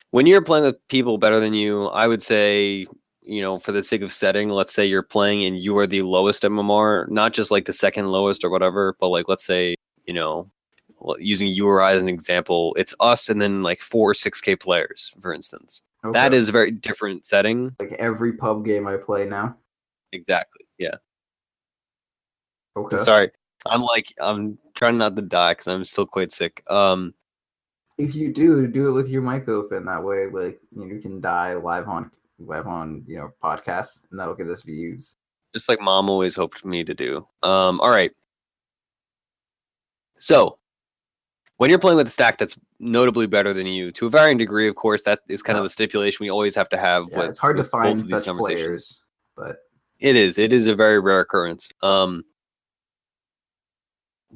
when you're playing with people better than you, I would say, for the sake of setting, let's say you're playing and you are the lowest MMR, not just like the second lowest or whatever, but like, let's say, using URI as an example, it's us and then like 4 or 6K players, for instance. Okay. That is a very different setting. Like every pub game I play now? Exactly, yeah. Okay. Sorry, I'm trying not to die because I'm still quite sick. If you do it with your mic open. That way, like, you can die live on podcasts, and that'll get us views. Just like Mom always hoped me to do. All right. So, when you're playing with a stack that's notably better than you, to a varying degree, of course, that is kind of the stipulation we always have to have. Yeah, it's hard to find such players, but it is a very rare occurrence.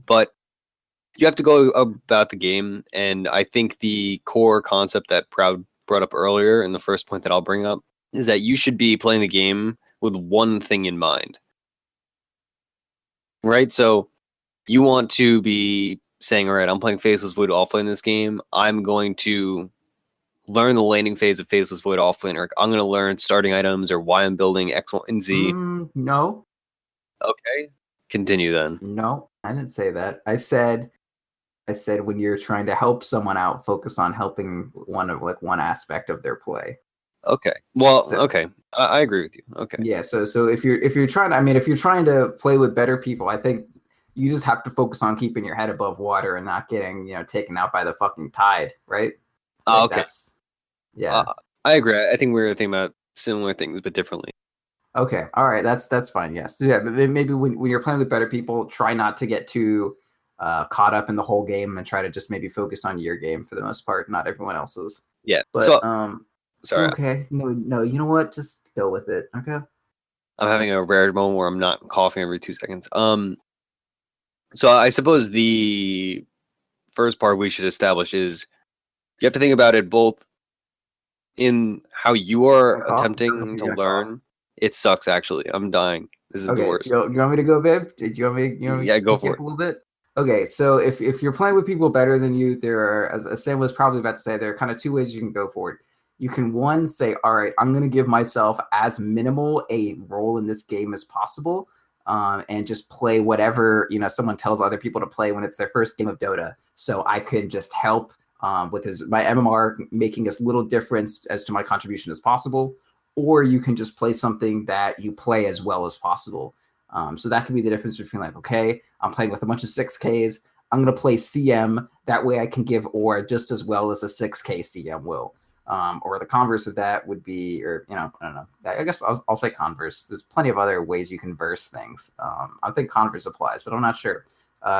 But you have to go about the game, and I think the core concept that Proud brought up earlier, and the first point that I'll bring up, is that you should be playing the game with one thing in mind. Right? So you want to be saying, all right, I'm playing Faceless Void Offlane in this game. I'm going to learn the laning phase of Faceless Void Offlane, or I'm going to learn starting items, or why I'm building X, Y, and Z. No. Okay. Continue then. No, I didn't say that. I said when you're trying to help someone out, focus on helping one aspect of their play. Okay. Well, okay. I agree with you. Okay. Yeah. So if you're trying to play with better people, I think you just have to focus on keeping your head above water and not getting, taken out by the fucking tide, right? Okay. Yeah. I agree. I think we were thinking about similar things, but differently. Okay. All right. That's fine. Yes. So yeah. But maybe when you're playing with better people, try not to get too caught up in the whole game and try to just maybe focus on your game for the most part, not everyone else's. Yeah. But sorry. Okay. No. You know what? Just go with it. Okay. I'm having a rare moment where I'm not coughing every 2 seconds. So I suppose the first part we should establish is you have to think about it both in how you are attempting to learn. It sucks, actually. I'm dying. This is the worst. You want me to go, babe? Do you want me? Yeah, go for it. A little bit. Okay, so if you're playing with people better than you, there are, as Sam was probably about to say, there are kind of two ways you can go for it. You can, one, say, all right, I'm going to give myself as minimal a role in this game as possible, and just play whatever, someone tells other people to play when it's their first game of Dota. So I could just help with my MMR, making as little difference as to my contribution as possible. Or you can just play something that you play as well as possible. So that could be the difference between like, okay, I'm playing with a bunch of 6Ks. I'm going to play CM. That way I can give Aura just as well as a 6K CM will. Or the converse of that would be, or, I don't know. I guess I'll say converse. There's plenty of other ways you can verse things. I think converse applies, but I'm not sure.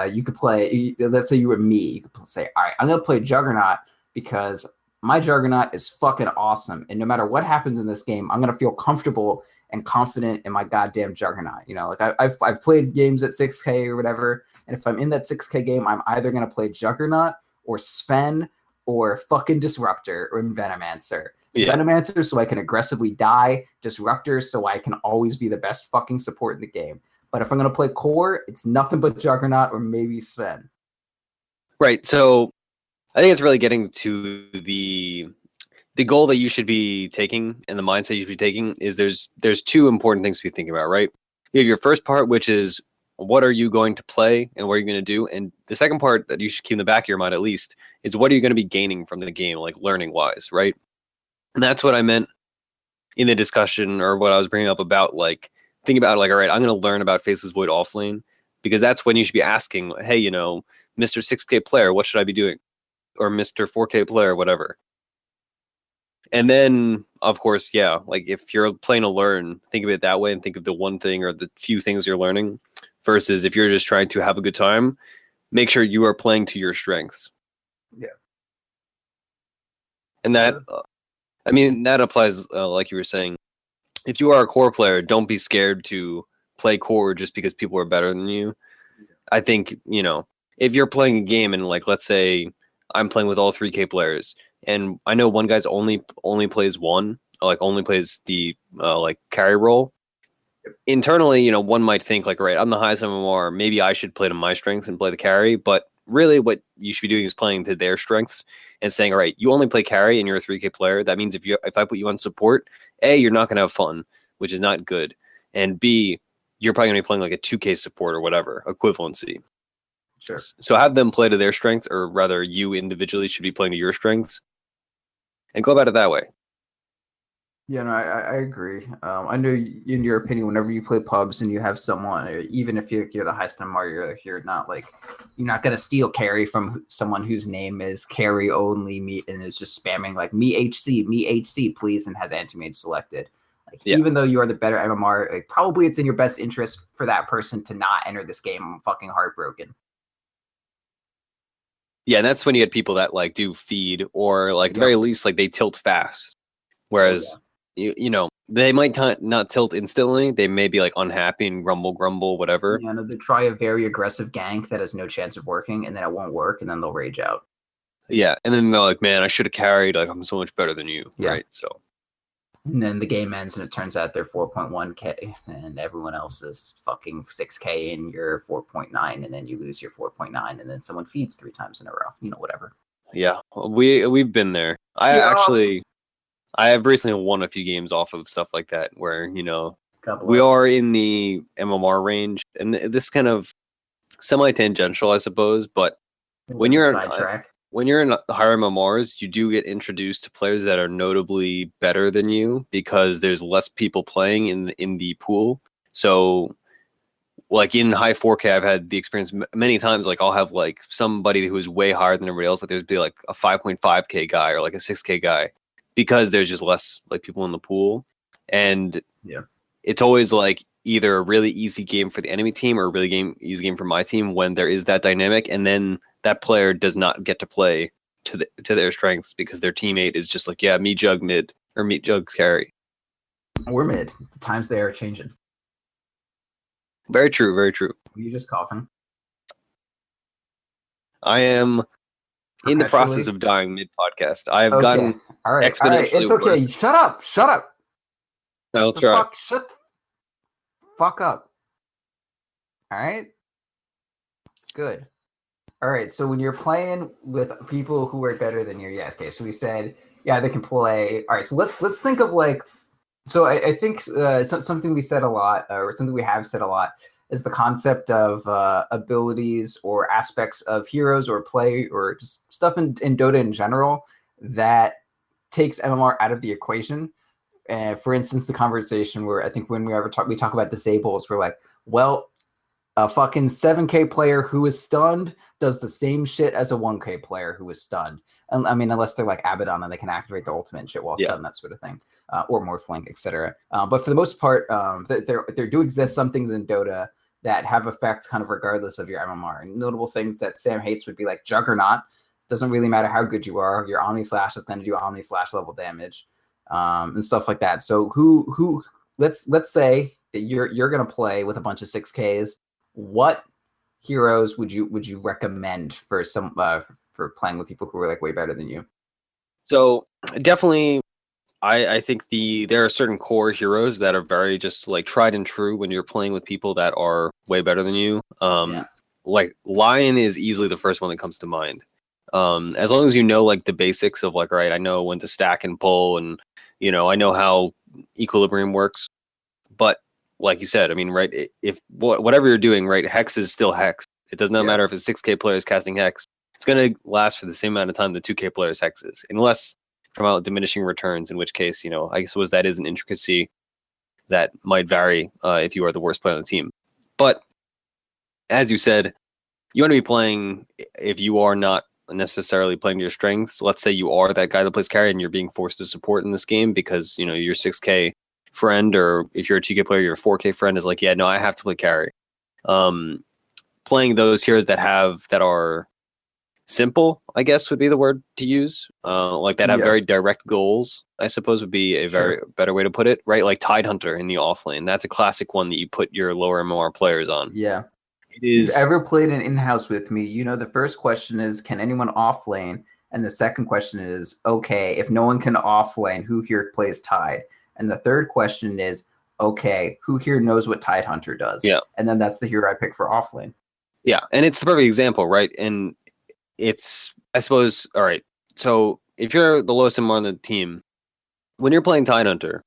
You could play, let's say you were me. You could say, all right, I'm going to play Juggernaut because my Juggernaut is fucking awesome. And no matter what happens in this game, I'm going to feel comfortable and confident in my goddamn Juggernaut. Like I've played games at 6K or whatever. And if I'm in that 6K game, I'm either going to play Juggernaut or Sven or fucking Disruptor or Venomancer. Yeah. Venomancer so I can aggressively die. Disruptor so I can always be the best fucking support in the game. But if I'm going to play core, it's nothing but Juggernaut or maybe Sven. Right. So I think it's really getting to the goal that you should be taking and the mindset you should be taking is there's two important things to be thinking about, right? You have your first part, which is what are you going to play and what are you going to do? And the second part that you should keep in the back of your mind at least is what are you going to be gaining from the game, like learning wise, right? And that's what I meant in the discussion or what I was bringing up about like think about like, all right, I'm going to learn about Faceless Void offlane because that's when you should be asking, hey, Mr. 6K player, what should I be doing? Or Mr. 4K player, whatever. And then, of course, yeah, like if you're playing to learn, think of it that way and think of the one thing or the few things you're learning versus if you're just trying to have a good time, make sure you are playing to your strengths. Yeah. And that, that applies, like you were saying. If you are a core player, don't be scared to play core just because people are better than you. Yeah. I think, if you're playing a game and like, let's say I'm playing with all 3K players, and I know one guy's only plays one, like only plays the like carry role. Internally, one might think like, all right, I'm the highest MMR. Maybe I should play to my strengths and play the carry. But really, what you should be doing is playing to their strengths and saying, all right, you only play carry and you're a 3K player. That means if I put you on support, A, you're not going to have fun, which is not good, and B, you're probably going to be playing like a 2K support or whatever equivalency. Sure. So have them play to their strengths, or rather, you individually should be playing to your strengths. And go about it that way. Yeah, no, I agree. I know in your opinion, whenever you play pubs and you have someone, even if you're the highest MMR, you're not gonna steal carry from someone whose name is carry only me and is just spamming like me HC please and has anti-mage selected. Like, yeah. Even though you are the better MMR, like, probably it's in your best interest for that person to not enter this game. I'm fucking heartbroken. Yeah, and that's when you get people that like do feed or like at the very least like they tilt fast. Whereas they might not tilt instantly. They may be like unhappy and grumble, whatever. Yeah, no, they try a very aggressive gank that has no chance of working, and then it won't work, and then they'll rage out. Yeah, and then they're like, "Man, I should have carried. Like, I'm so much better than you." Yeah. Right. So. And then the game ends, and it turns out they're 4.1K, and everyone else is fucking 6K, and you're 4.9, and then you lose your 4.9, and then someone feeds 3 times in a row. Whatever. Yeah, we've been there. I have recently won a few games off of stuff like that, where we are in the MMR range, and this kind of semi-tangential, I suppose. But when you're in higher MMRs, you do get introduced to players that are notably better than you because there's less people playing in the pool. So, like in high 4K, I've had the experience many times. Like I'll have like somebody who is way higher than everybody else. Like there's be like a 5.5K guy or like a 6K guy because there's just less like people in the pool, and it's always like either a really easy game for the enemy team or a really easy game for my team when there is that dynamic, and then that player does not get to play to their strengths because their teammate is just like, yeah, me jug mid or me jug carry. We're mid. The times they are changing. Very true. Very true. Are you just coughing? I am in the process of dying mid podcast. I have gotten exponentially all right. It's okay. Worse. Shut up. I'll try. Shut the fuck up. All right. Good. All right, so when you're playing with people who are better than you, yeah, okay, so we said, yeah, they can play. All right, so let's think of like, so I think something we said a lot, or something we have said a lot, is the concept of abilities or aspects of heroes or play or just stuff in Dota in general that takes MMR out of the equation. For instance, the conversation where I think when we talk about disables, we're like, well, a fucking 7K player who is stunned does the same shit as a 1K player who is stunned. I mean, unless they're like Abaddon and they can activate the ultimate and shit while stunned, that sort of thing, or Morphling, etc. But for the most part, there do exist some things in Dota that have effects kind of regardless of your MMR. And notable things that Sam hates would be like Juggernaut. Doesn't really matter how good you are. Your Omni Slash is going to do Omni Slash level damage, and stuff like that. So who let's say that you're going to play with a bunch of 6Ks. What heroes would you recommend for some for playing with people who are like way better than you? So definitely, I think there are certain core heroes that are very just like tried and true when you're playing with people that are way better than you. Like Lion is easily the first one that comes to mind. As long as you know like the basics of like, all right, I know when to stack and pull, and I know how equilibrium works. But like you said, I mean, right, if whatever you're doing, right, Hex is still Hex. It does not matter if a 6K player is casting Hex. It's going to last for the same amount of time the 2K player's Hex is, unless from out diminishing returns, in which case, I suppose that is an intricacy that might vary if you are the worst player on the team. But as you said, you want to be playing, if you are not necessarily playing to your strengths, let's say you are that guy that plays carry and you're being forced to support in this game because, your 6K friend, or if you're a 2K player, your 4K friend is like, yeah, no, I have to play carry. Playing those heroes that are simple, I guess would be the word to use. Like that have very direct goals, I suppose would be a very better way to put it, right? Like Tidehunter in the offlane. That's a classic one that you put your lower MMR players on. Yeah. If you've ever played an in-house with me, the first question is, can anyone offlane? And the second question is, okay, if no one can offlane, who here plays Tide? And the third question is, okay, who here knows what Tidehunter does? Yeah. And then that's the hero I pick for offlane. Yeah, and it's the perfect example, right? And it's, I suppose, all right, so if you're the lowest MMR on the team, when you're playing Tidehunter,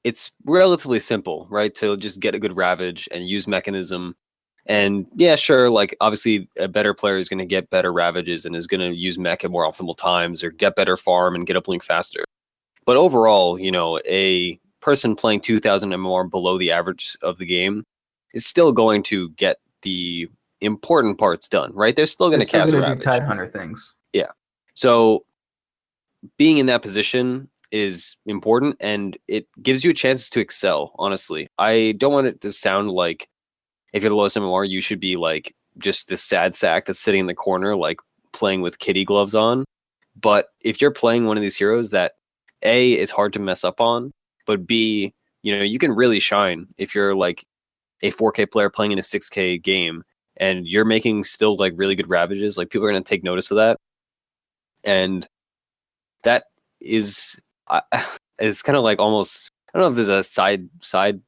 it's relatively simple, right? To just get a good Ravage and use Mechanism. And yeah, sure, like obviously a better player is going to get better Ravages and is going to use Mech at more optimal times or get better farm and get up Link faster. But overall, a person playing 2,000 MMR below the average of the game is still going to get the important parts done, right? They're still going to cast Ravage. Do Tidehunter things. Yeah. So being in that position is important, and it gives you a chance to excel, honestly. I don't want it to sound like if you're the lowest MMR, you should be like just this sad sack that's sitting in the corner, like playing with kitty gloves on. But if you're playing one of these heroes that A, is hard to mess up on, but B, you can really shine if you're like a 4K player playing in a 6K game and you're making still like really good Ravages, like people are going to take notice of that. And that is, it's kind of like almost, I don't know if there's a side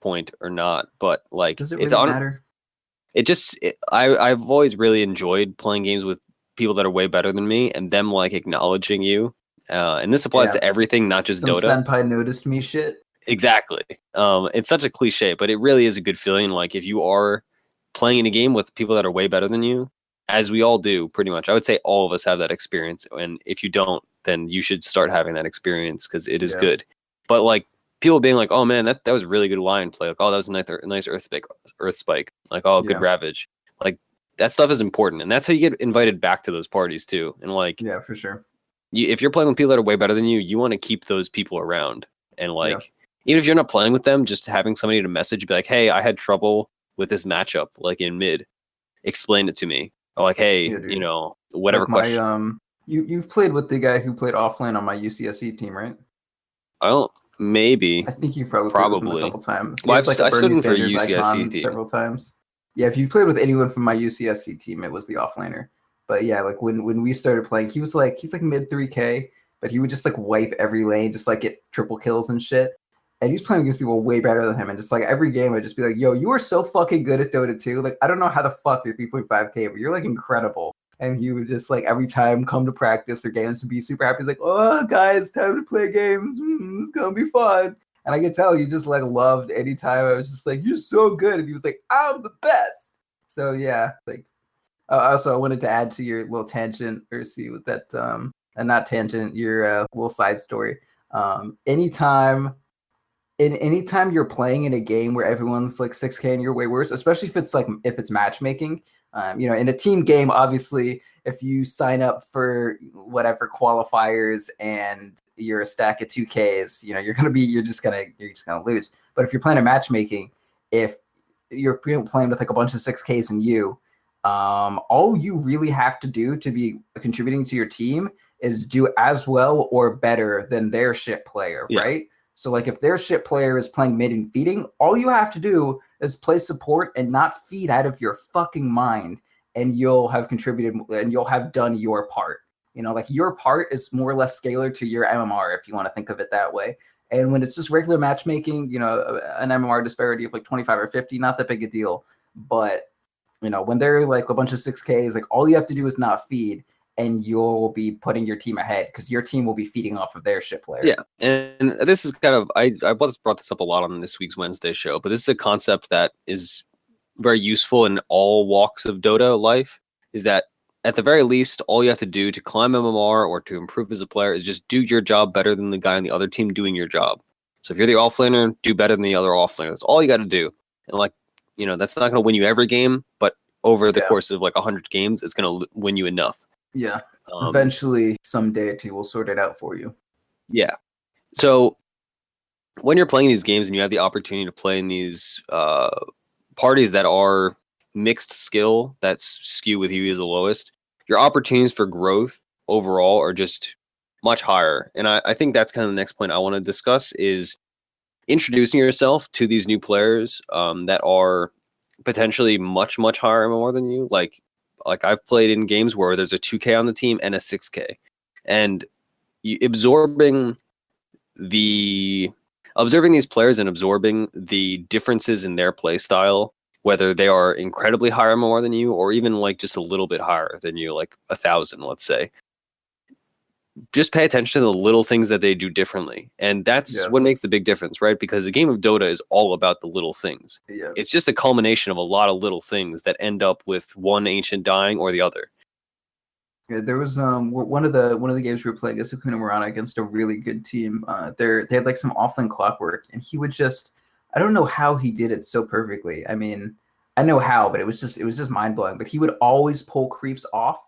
point or not, but like, does it really matter? I've always really enjoyed playing games with people that are way better than me and them like acknowledging you. And this applies to everything, not just Dota. Senpai noticed me shit. Exactly. It's such a cliche, but it really is a good feeling. Like if you are playing in a game with people that are way better than you, as we all do, pretty much. I would say all of us have that experience. And if you don't, then you should start having that experience because it is good. But like people being like, oh man, that was really good Lion play. Like, oh, that was a nice Earth Spike. Like, oh, good Ravage. Like that stuff is important. And that's how you get invited back to those parties too. And like, yeah, for sure. If you're playing with people that are way better than you, you want to keep those people around. And like, even if you're not playing with them, just having somebody to message, be like, hey, I had trouble with this matchup, like in mid, explain it to me. Or like, hey, whatever like question. You've played with the guy who played offlane on my UCSC team, right? I don't. Maybe. I think you've probably played with him a couple times. Well, I stood in for UCSC team several times. Yeah, if you've played with anyone from my UCSC team, it was the offlaner. But yeah, like when we started playing, he's like mid 3K, but he would just like wipe every lane, just like get triple kills and shit. and he's playing against people way better than him. And just like every game, I'd just be like, yo, you are so fucking good at Dota 2. Like, I don't know how the fuck you're 3.5K, but you're like incredible. And he would just like every time come to practice or games to be super happy. He's like, oh, guys, time to play games. It's going to be fun. And I could tell he just like loved any time I was just like, you're so good. And he was like, I'm the best. So yeah, like, also I wanted to add to your little tangent or see with that, and not tangent, your little side story. Anytime you're playing in a game where everyone's like 6K and you're way worse, especially if it's matchmaking, in a team game, obviously, if you sign up for whatever qualifiers and you're a stack of 2Ks, you're just gonna lose. But if you're playing a matchmaking, if you're playing with like a bunch of 6Ks and all you really have to do to be contributing to your team is do as well or better than their shit player, right? So like if their shit player is playing mid and feeding, all you have to do is play support and not feed out of your fucking mind, and you'll have contributed and you'll have done your part. Like your part is more or less scalar to your MMR if you want to think of it that way. And when it's just regular matchmaking, an MMR disparity of like 25 or 50, not that big a deal. But when they're like a bunch of 6Ks, like all you have to do is not feed, and you'll be putting your team ahead because your team will be feeding off of their shit player. Yeah, and this is kind of, I brought this up a lot on this week's Wednesday show, but this is a concept that is very useful in all walks of Dota life, is that at the very least, all you have to do to climb MMR or to improve as a player is just do your job better than the guy on the other team doing your job. So if you're the offlaner, do better than the other offlaner. That's all you got to do. And like, that's not going to win you every game, but over the course of like 100 games, it's going to win you enough. Yeah. Eventually, some deity will sort it out for you. Yeah. So when you're playing these games and you have the opportunity to play in these parties that are mixed skill, that skew with you as the lowest, your opportunities for growth overall are just much higher. And I think that's kind of the next point I want to discuss is introducing yourself to these new players that are potentially much, much higher more than you. Like I've played in games where there's a 2K on the team and a 6K, and observing these players and absorbing the differences in their play style, whether they are incredibly higher more than you or even like just a little bit higher than you, like 1,000, let's say. Just pay attention to the little things that they do differently. And that's what makes the big difference, right? Because the game of Dota is all about the little things. Yeah. It's just a culmination of a lot of little things that end up with one ancient dying or the other. Yeah, there was one of the games we were playing against Hakuna Murana against a really good team. They had like some offline clockwork, and he would just, I don't know how he did it so perfectly. I mean, I know how, but it was just mind blowing. But he would always pull creeps off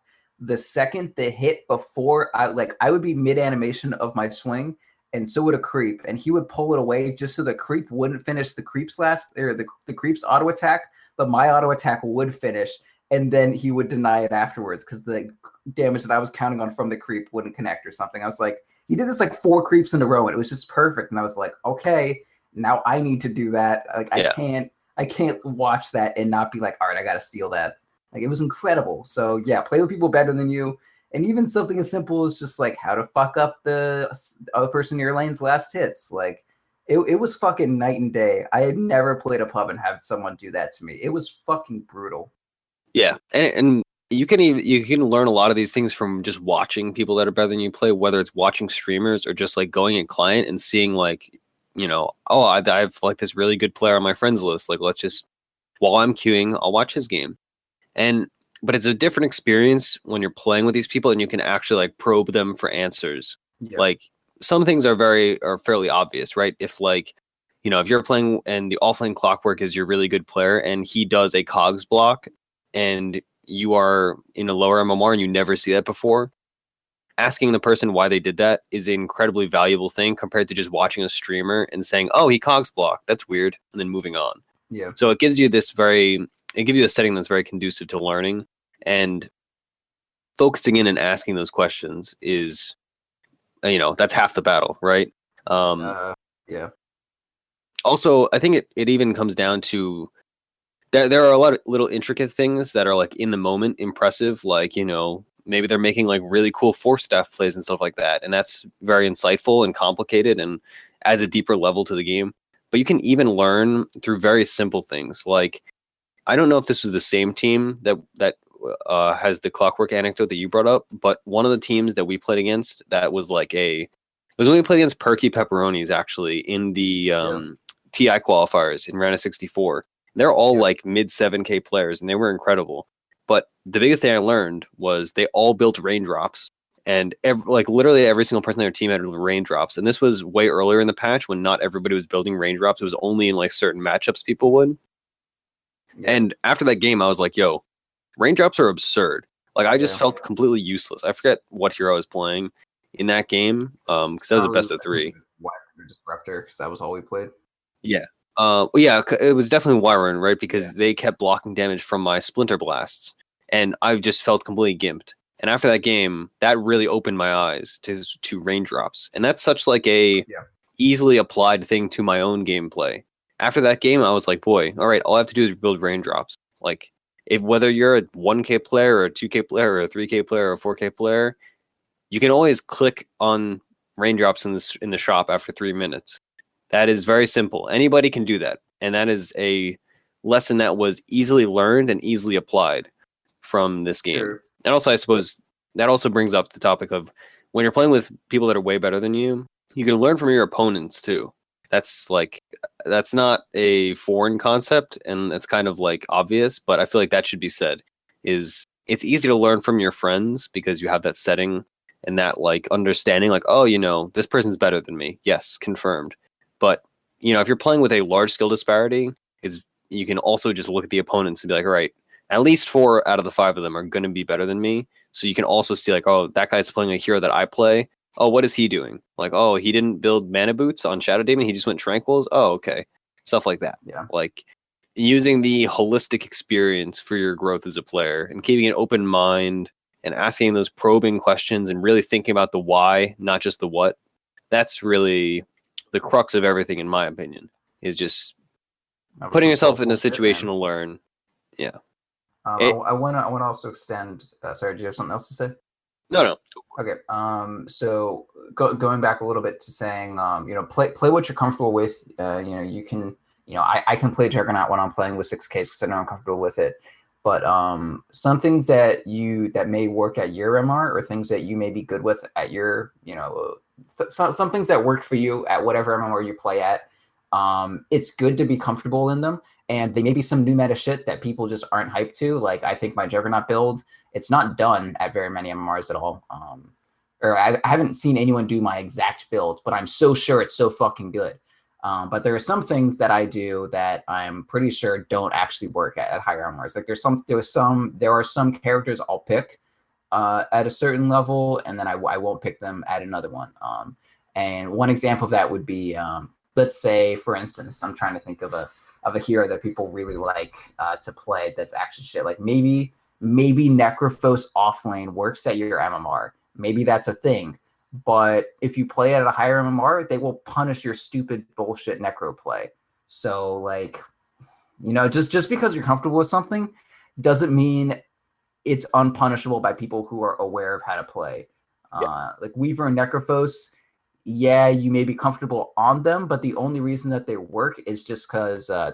the second they hit before I would be mid animation of my swing, and so would a creep, and he would pull it away just so the creep wouldn't finish the creep's the creep's auto attack, but my auto attack would finish, and then he would deny it afterwards because the damage that I was counting on from the creep wouldn't connect or something. I was like, he did this like 4 creeps in a row, and it was just perfect. And I was like, okay, now I need to do that. Like I can't watch that and not be like, all right, I gotta steal that. Like, it was incredible. So yeah, play with people better than you. And even something as simple as just like how to fuck up the other person in your lane's last hits. Like it was fucking night and day. I had never played a pub and had someone do that to me. It was fucking brutal. Yeah. And you can learn a lot of these things from just watching people that are better than you play, whether it's watching streamers or just like going in client and seeing like, I have like this really good player on my friends list. Like, let's just, while I'm queuing, I'll watch his game. But it's a different experience when you're playing with these people and you can actually like probe them for answers. Yeah. Like some things are fairly obvious, right? If like, if you're playing and the offlane clockwork is your really good player and he does a cogs block and you are in a lower MMR and you never see that before, asking the person why they did that is an incredibly valuable thing compared to just watching a streamer and saying, oh, he cogs blocked, that's weird, and then moving on. Yeah. So it gives you a setting that's very conducive to learning, and focusing in and asking those questions is, that's half the battle, right? Yeah. Also, I think it even comes down to there are a lot of little intricate things that are like in the moment impressive, like, maybe they're making like really cool force staff plays and stuff like that. And that's very insightful and complicated. And adds a deeper level to the game. But you can even learn through very simple things. Like, I don't know if this was the same team that has the clockwork anecdote that you brought up, but one of the teams that we played against that was like it was when we played against Perky Pepperonis, actually, in the TI qualifiers in round of 64. They're all like mid 7K players, and they were incredible. But the biggest thing I learned was they all built raindrops, and literally every single person on their team had raindrops. And this was way earlier in the patch when not everybody was building raindrops. It was only in like certain matchups people would. Yeah. And after that game, I was like, yo, raindrops are absurd. Like, I just felt completely useless. I forget what hero I was playing in that game, because that was a best of 3. Disruptor, because that was all we played. Yeah. It was definitely Wyron, right? Because they kept blocking damage from my Splinter Blasts, and I just felt completely gimped. And after that game, that really opened my eyes to raindrops, and that's such like a easily applied thing to my own gameplay. After that game, I was like, boy, all right, all I have to do is build raindrops. Like, whether you're a 1K player or a 2K player or a 3K player or a 4K player, you can always click on raindrops in the shop after 3 minutes. That is very simple. Anybody can do that. And that is a lesson that was easily learned and easily applied from this game. Sure. And also, I suppose that also brings up the topic of when you're playing with people that are way better than you, you can learn from your opponents too. That's not a foreign concept, and it's kind of like obvious, but I feel like that should be said. It's easy to learn from your friends because you have that setting and that like understanding, like, oh, this person's better than me. Yes, confirmed. But if you're playing with a large skill disparity, you can also just look at the opponents and be like, all right, at least 4 out of the 5 of them are going to be better than me. So you can also see like, oh, that guy's playing a hero that I play. Oh, what is he doing? Like, oh, he didn't build mana boots on Shadow Demon. He just went tranquils. Oh, okay. Stuff like that. Yeah. Like using the holistic experience for your growth as a player and keeping an open mind and asking those probing questions and really thinking about the why, not just the what. That's really the crux of everything, in my opinion, is just putting yourself in a situation to learn. Yeah. I want to also extend. Sorry, do you have something else to say? No. Okay. So going back a little bit to saying, play what you're comfortable with. You can, I can play Juggernaut when I'm playing with 6Ks because I know I'm comfortable with it. But some things that may work at your MR or things that you may be good with at your, some things that work for you at whatever MMR you play at. It's good to be comfortable in them. And they may be some new meta shit that people just aren't hyped to. Like, I think my Juggernaut build, it's not done at very many MMRs at all. Or I haven't seen anyone do my exact build, but I'm so sure it's so fucking good. But there are some things that I do that I'm pretty sure don't actually work at higher MMRs. Like there are some characters I'll pick at a certain level, and then I won't pick them at another one. And one example of that would be, let's say, for instance, I'm trying to think of a hero that people really like to play that's actually shit. Like maybe Necrophos offlane works at your MMR. Maybe that's a thing. But if you play at a higher MMR, they will punish your stupid bullshit Necro play. So like, just because you're comfortable with something doesn't mean it's unpunishable by people who are aware of how to play. Like Weaver and Necrophos, yeah, you may be comfortable on them, but the only reason that they work is just because there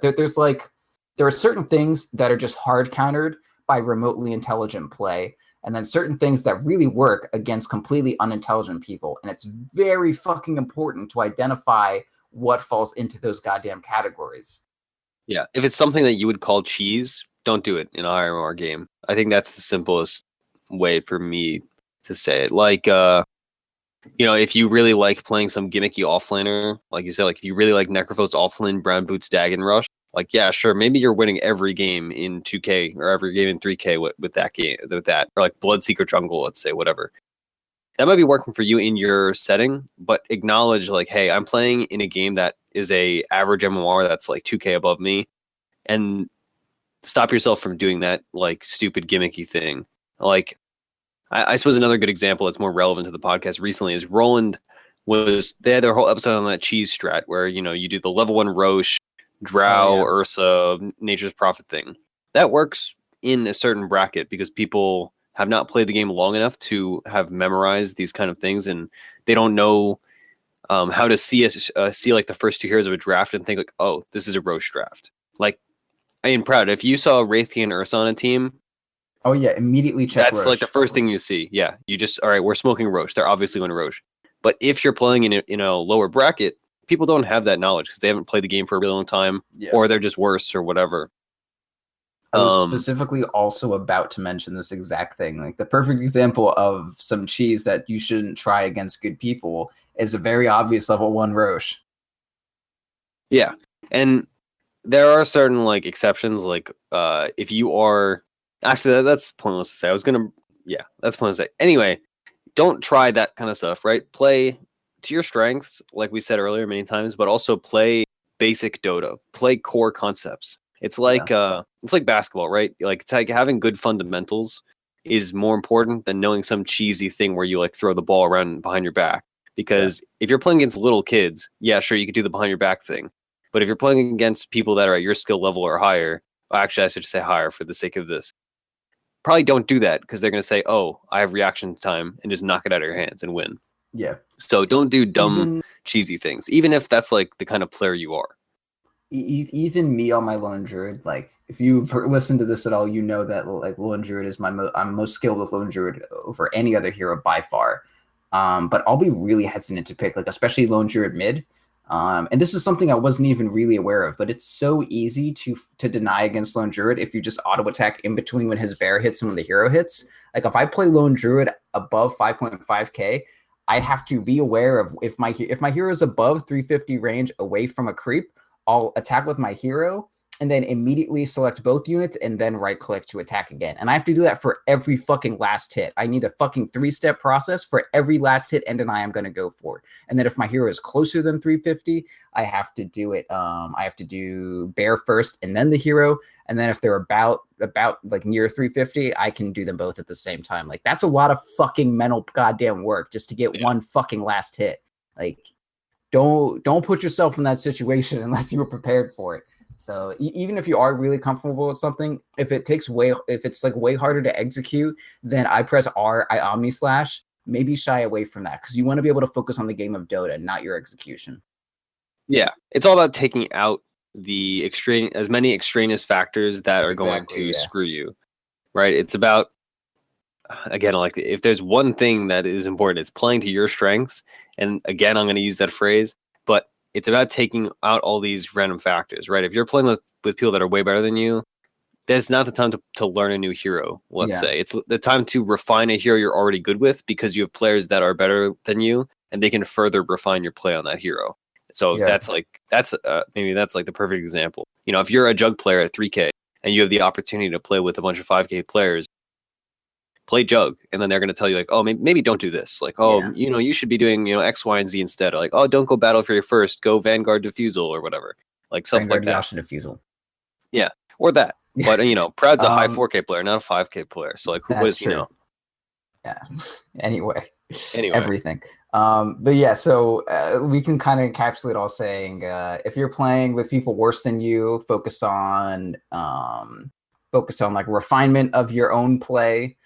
are certain things that are just hard countered by remotely intelligent play, and then certain things that really work against completely unintelligent people. And it's very fucking important to identify what falls into those goddamn categories. Yeah, if it's something that you would call cheese, don't do it in an IRR game. I think that's the simplest way for me to say it. Like, if you really like playing some gimmicky offlaner, like you said, like if you really like Necrophos offlane, Brown Boots, Dagon Rush, like, yeah, sure, maybe you're winning every game in 2K or every game in 3K with that game, or like Bloodseeker Jungle, let's say, whatever. That might be working for you in your setting, but acknowledge, like, hey, I'm playing in a game that is a average MMR that's like 2K above me, and stop yourself from doing that, like, stupid gimmicky thing. Like, I suppose another good example that's more relevant to the podcast recently is Roland they had their whole episode on that cheese strat where, you do the level 1 Roche, Drow, Ursa, Nature's Prophet thing. That works in a certain bracket because people have not played the game long enough to have memorized these kind of things, and they don't know how to see like the first 2 heroes of a draft and think like, oh, this is a Roche draft. Like, I mean, Proud, if you saw Wraithkey and Ursa on a team, oh yeah, immediately check that's Roche. like the first thing you see. Yeah, you just, all right, we're smoking Roche. They're obviously going to Roche. But if you're playing in a lower bracket, people don't have that knowledge because they haven't played the game for a really long time, or they're just worse or whatever. I was specifically also about to mention this exact thing. Like, the perfect example of some cheese that you shouldn't try against good people is a very obvious level 1 Roche. Yeah, and there are certain like exceptions. Like, if you are actually that's pointless to say. That's pointless to say. Anyway, don't try that kind of stuff. Right? Play to your strengths, like we said earlier many times, but also play basic Dota. Play core concepts. It's like basketball, right? Like, it's like having good fundamentals is more important than knowing some cheesy thing where you like throw the ball around behind your back. Because if you're playing against little kids, yeah, sure, you could do the behind your back thing. But if you're playing against people that are at your skill level or higher, actually, I should say higher for the sake of this, probably don't do that because they're going to say, oh, I have reaction time, and just knock it out of your hands and win. Yeah. So don't do dumb, cheesy things, even if that's like the kind of player you are. Even me on my lone druid, like, if you've listened to this at all, you know that like lone druid is I'm most skilled with lone druid over any other hero by far. But I'll be really hesitant to pick, like, especially lone druid mid. And this is something I wasn't even really aware of, but it's so easy to deny against lone druid if you just auto attack in between when his bear hits and when the hero hits. Like, if I play lone druid above 5.5k, I have to be aware of if my hero is above 350 range away from a creep, I'll attack with my hero and then immediately select both units and then right click to attack again. And I have to do that for every fucking last hit. I need a fucking 3-step process for every last hit and deny I'm going to go for. And then if my hero is closer than 350, I have to do it. I have to do bear first and then the hero. And then if they're about like near 350, I can do them both at the same time. Like, that's a lot of fucking mental goddamn work just to get one fucking last hit. Like, don't put yourself in that situation unless you were prepared for it. So even if you are really comfortable with something, if it's like way harder to execute, then I press R, I Omni Slash, maybe shy away from that because you want to be able to focus on the game of Dota, not your execution. Yeah, it's all about taking out the as many extraneous factors that are going to screw you, right? It's about, again, like, if there's one thing that is important, it's playing to your strengths. And again, I'm going to use that phrase, but it's about taking out all these random factors, right? If you're playing with people that are way better than you, that's not the time to learn a new hero, let's say. It's the time to refine a hero you're already good with because you have players that are better than you and they can further refine your play on that hero. So maybe that's like the perfect example. You know, if you're a jug player at 3K and you have the opportunity to play with a bunch of 5K players, play jug, and then they're going to tell you like, oh, maybe don't do this. Like, oh, you should be doing, X, Y, and Z instead. Or like, oh, don't go battle for your first, go Vanguard Diffusal or whatever. Like, stuff Vanguard like that. Yashin Diffusal. Yeah, or that. But, Proud's a high 4K player, not a 5K player. So, like, who was, Yeah. Anyway, everything. But yeah, so we can kind of encapsulate all saying, if you're playing with people worse than you, focus on like refinement of your own play.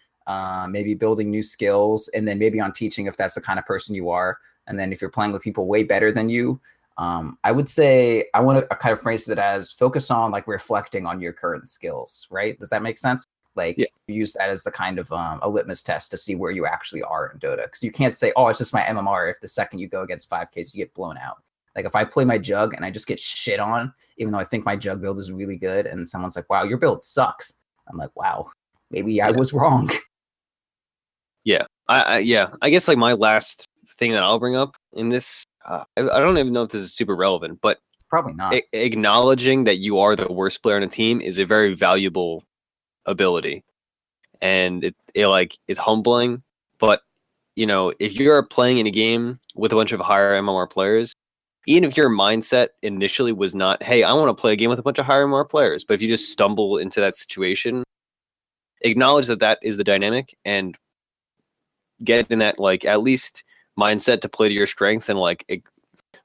Maybe building new skills, and then maybe on teaching if that's the kind of person you are. And then if you're playing with people way better than you, I would say I want to kind of phrase it as focus on like reflecting on your current skills, right? Does that make sense? Like, use that as the kind of a litmus test to see where you actually are in Dota. Because you can't say, oh, it's just my MMR if the second you go against 5Ks, you get blown out. Like, if I play my jug and I just get shit on, even though I think my jug build is really good, and someone's like, wow, your build sucks. I'm like, wow, maybe I was wrong. Yeah, I guess like my last thing that I'll bring up in this, I don't even know if this is super relevant, but probably not. Acknowledging that you are the worst player on a team is a very valuable ability, and it's humbling. But if you're playing in a game with a bunch of higher MMR players, even if your mindset initially was not, hey, I want to play a game with a bunch of higher MMR players, but if you just stumble into that situation, acknowledge that is the dynamic and get in that like at least mindset to play to your strengths, and like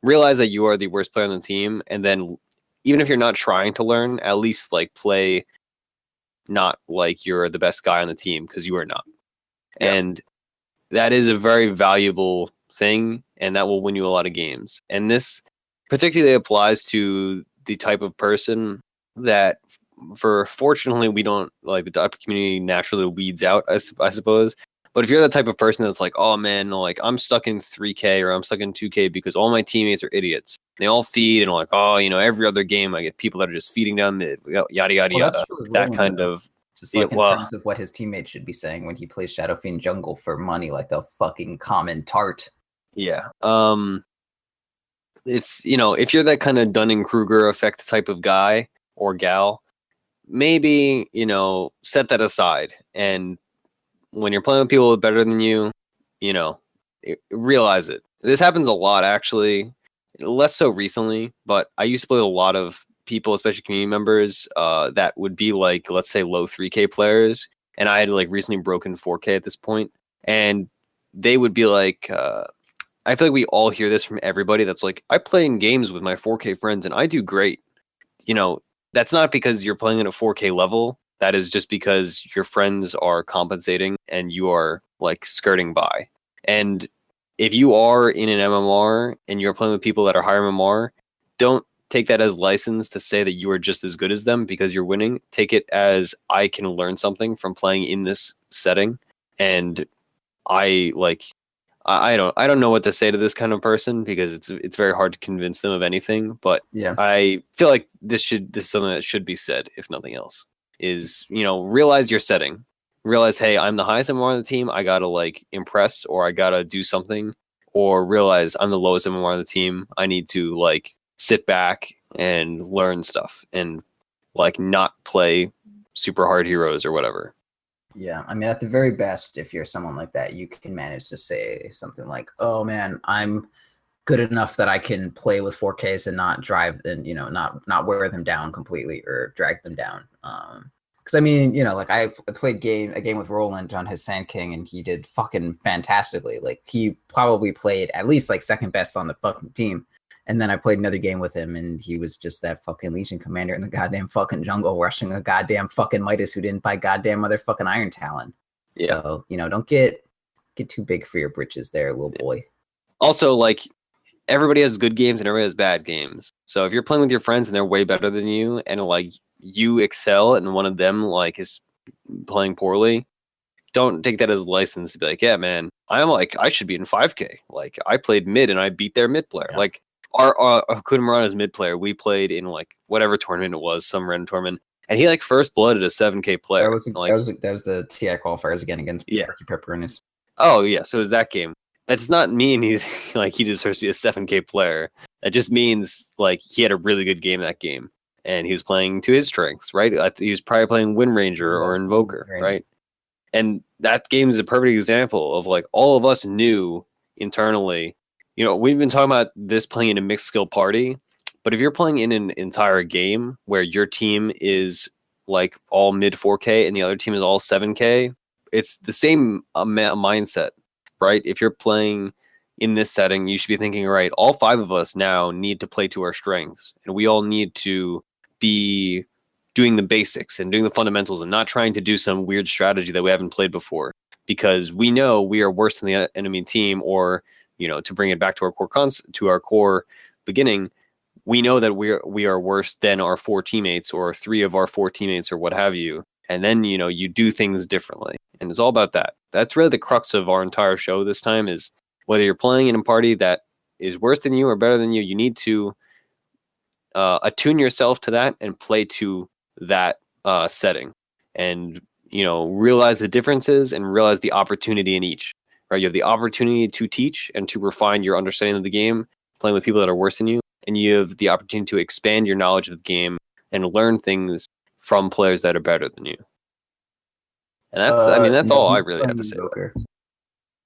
realize that you are the worst player on the team. And then even if you're not trying to learn, at least like play not like you're the best guy on the team, because you are not. And that is a very valuable thing and that will win you a lot of games. And this particularly applies to the type of person that, fortunately, we don't like the Dota community naturally weeds out, I suppose. But if you're the type of person that's like, oh man, like I'm stuck in 3K or I'm stuck in 2K because all my teammates are idiots. They all feed and like, oh, every other game I get people that are just feeding down mid, yada yada yada. That kind of just like in terms of what his teammates should be saying when he plays Shadow Fiend jungle for money like a fucking common tart. Yeah. It's if you're that kind of Dunning-Kruger effect type of guy or gal, maybe set that aside, and when you're playing with people better than you, realize it. This happens a lot, actually. Less so recently, but I used to play with a lot of people, especially community members, that would be like, let's say, low 3K players, and I had like recently broken 4K at this point, and they would be like, I feel like we all hear this from everybody that's like, I play in games with my 4K friends and I do great. That's not because you're playing at a 4K level. That is just because your friends are compensating and you are like skirting by. And if you are in an MMR and you're playing with people that are higher MMR, don't take that as license to say that you are just as good as them because you're winning. Take it as I can learn something from playing in this setting. And I don't know what to say to this kind of person because it's very hard to convince them of anything. But yeah, I feel like this is something that should be said, if nothing else. Is realize your setting. Realize, hey, I'm the highest MMR on the team. I gotta like impress, or I gotta do something. Or realize I'm the lowest MMR on the team. I need to like sit back and learn stuff and like not play super hard heroes or whatever. Yeah, I mean, at the very best, if you're someone like that, you can manage to say something like, "Oh man, I'm good enough that I can play with 4Ks and not drive and not wear them down completely or drag them down." Because I mean, like I played a game with Roland on his Sand King, and he did fucking fantastically. Like he probably played at least like second best on the fucking team. And then I played another game with him, and he was just that fucking Legion commander in the goddamn fucking jungle, rushing a goddamn fucking Midas who didn't buy goddamn motherfucking Iron Talon. Yeah. So, don't get too big for your britches there, little boy. Also, like, everybody has good games and everybody has bad games. So if you're playing with your friends and they're way better than you, and like you excel and one of them like is playing poorly, don't take that as license to be like, yeah, man, I should be in 5K. Like, I played mid and I beat their mid player. Yeah. Like, our Kudamarana's mid player, we played in like whatever tournament it was, some random tournament, and he like first blooded a 7K player. That was the TI qualifiers again against Turkey Pepperonis. Oh yeah, so it was that game. That does not mean he's like he deserves to be a 7K player. That just means like he had a really good game that game, and he was playing to his strengths, right? He was probably playing Wind Ranger or Invoker, right? And that game is a perfect example of like all of us knew internally. We've been talking about this playing in a mixed skill party, but if you're playing in an entire game where your team is like all mid 4K and the other team is all 7K, it's the same mindset, right? If you're playing in this setting, you should be thinking, right, all 5 of us now need to play to our strengths, and we all need to be doing the basics and doing the fundamentals and not trying to do some weird strategy that we haven't played before, because we know we are worse than the enemy team, or to bring it back to our core beginning, we know that we are worse than our 4 teammates or 3 of our 4 teammates or what have you. And then, you do things differently. And it's all about that. That's really the crux of our entire show this time, is whether you're playing in a party that is worse than you or better than you, you need to attune yourself to that and play to that setting, and realize the differences and realize the opportunity in each. Right, you have the opportunity to teach and to refine your understanding of the game, playing with people that are worse than you, and you have the opportunity to expand your knowledge of the game and learn things from players that are better than you. And that's all I really have to say.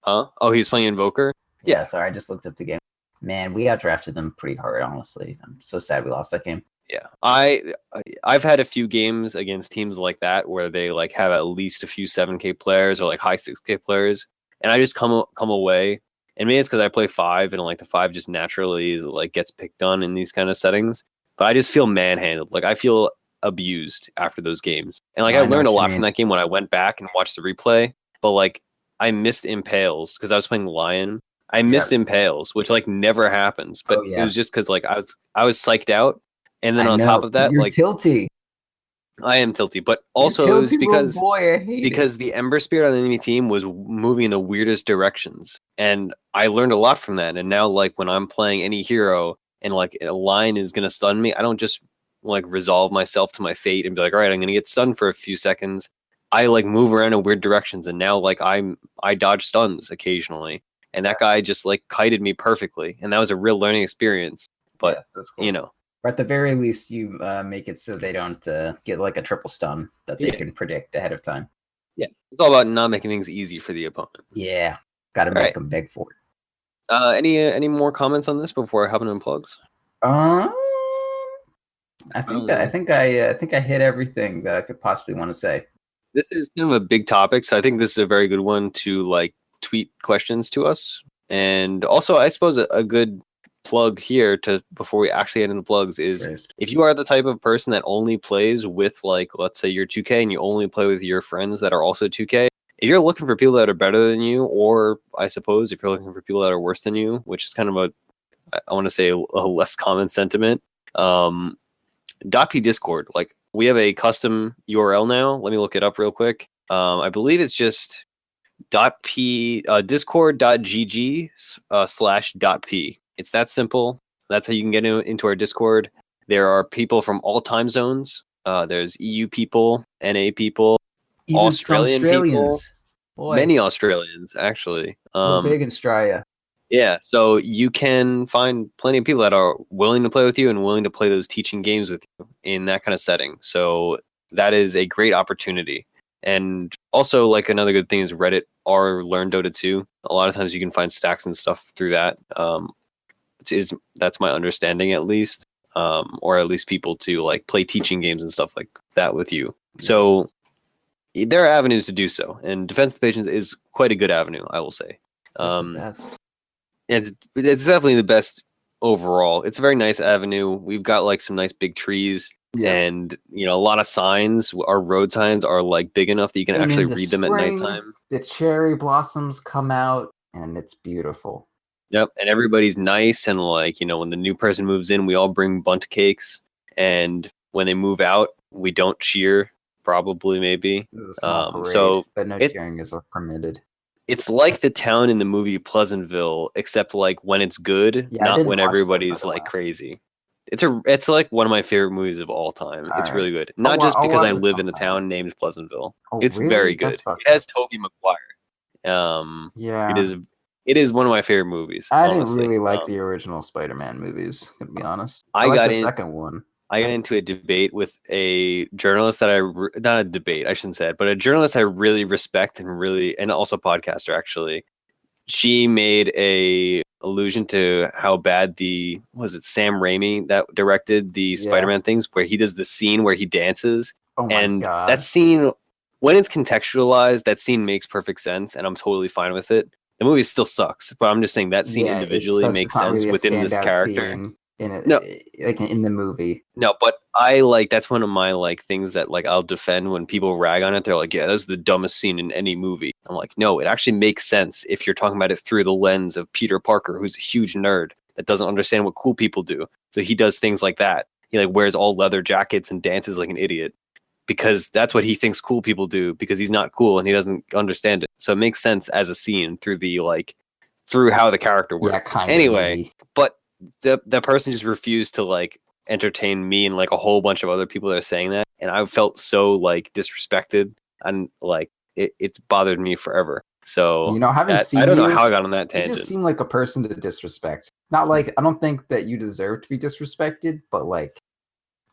Huh? Oh, he's playing Invoker? Yeah, sorry, I just looked up the game. Man, we outdrafted them pretty hard, honestly. I'm so sad we lost that game. Yeah, I've had a few games against teams like that where they like have at least a few 7K players or like high 6K players. And I just come away, and maybe it's because I play 5 and like the 5 just naturally like gets picked on in these kind of settings. But I just feel manhandled. Like I feel abused after those games. And like I learned a lot from that game when I went back and watched the replay. But like I missed Impales because I was playing Lion, I missed impales, which like never happens. But it was just because like I was psyched out, and then on top of that, you're like tilty. I am tilty, but also it was because the Ember Spirit on the enemy team was moving in the weirdest directions, and I learned a lot from that. And now, like when I'm playing any hero and like a line is gonna stun me, I don't just like resolve myself to my fate and be like, all right, I'm gonna get stunned for a few seconds. I like move around in weird directions, and now like I dodge stuns occasionally, and that guy just like kited me perfectly, and that was a real learning experience. But that's cool. You know. Or at the very least, you make it so they don't get like a triple stun that they can predict ahead of time. Yeah, it's all about not making things easy for the opponent. Yeah, got to make them beg for it. Any more comments on this before I hop into plugs? I think I hit everything that I could possibly want to say. This is kind of a big topic, so I think this is a very good one to like tweet questions to us, and also I suppose a good plug here to before we actually get into the plugs is if you are the type of person that only plays with like let's say you're 2K and you only play with your friends that are also 2K, if you're looking for people that are better than you, or I suppose if you're looking for people that are worse than you, which is kind of I want to say a less common sentiment, .p Discord, like we have a custom URL now. Let me look it up real quick. I believe it's just .p discord.gg /.p. It's that simple. That's how you can get into our Discord. There are people from all time zones. There's EU people, NA people, even Australian people. Boy. Many Australians, actually. We're big in Australia. Yeah, so you can find plenty of people that are willing to play with you and willing to play those teaching games with you in that kind of setting. So that is a great opportunity. And also, like another good thing is Reddit or Learn Dota 2. A lot of times you can find stacks and stuff through that. That's my understanding at least, or at least people to like play teaching games and stuff like that with you. So there are avenues to do so, and Defense of the Patience is quite a good avenue, I will say. It's definitely the best overall. It's a very nice avenue. We've got like some nice big trees, and a lot of signs. Our road signs are like big enough that you can actually read them at nighttime. The cherry blossoms come out, and it's beautiful. Yep, and everybody's nice, and like when the new person moves in, we all bring bundt cakes, and when they move out, we don't cheer. Probably, maybe. Parade, but no cheering is permitted. It's like the town in the movie Pleasantville, except like when it's good, not when everybody's like crazy. It's like one of my favorite movies of all time. It's really good. Not just because I live in a town named Pleasantville. It's very good. It has Tobey Maguire. It is one of my favorite movies. I didn't really like the original Spider-Man movies, to be honest. I like the second one. I got into a debate with a journalist that not a debate, I shouldn't say it, but a journalist I really respect and also a podcaster, actually. She made a allusion to how bad Sam Raimi that directed the Spider-Man things, where he does the scene where he dances. Oh my God. That scene, when it's contextualized, that scene makes perfect sense, and I'm totally fine with it. The movie still sucks, but I'm just saying that scene individually makes sense really within this character. Like in the movie. No, but that's one of my like things that like I'll defend when people rag on it. They're like, yeah, that's the dumbest scene in any movie. I'm like, no, it actually makes sense if you're talking about it through the lens of Peter Parker, who's a huge nerd that doesn't understand what cool people do. So he does things like that. He like wears all leather jackets and dances like an idiot because that's what he thinks cool people do, because he's not cool and he doesn't understand it. So it makes sense as a scene through how the character works. Yeah, anyway, but the person just refused to like entertain me and like a whole bunch of other people that are saying that, and I felt so like disrespected, and like it bothered me forever. So I don't know how I got on that tangent. You just seem like a person to disrespect. Not like I don't think that you deserve to be disrespected, but like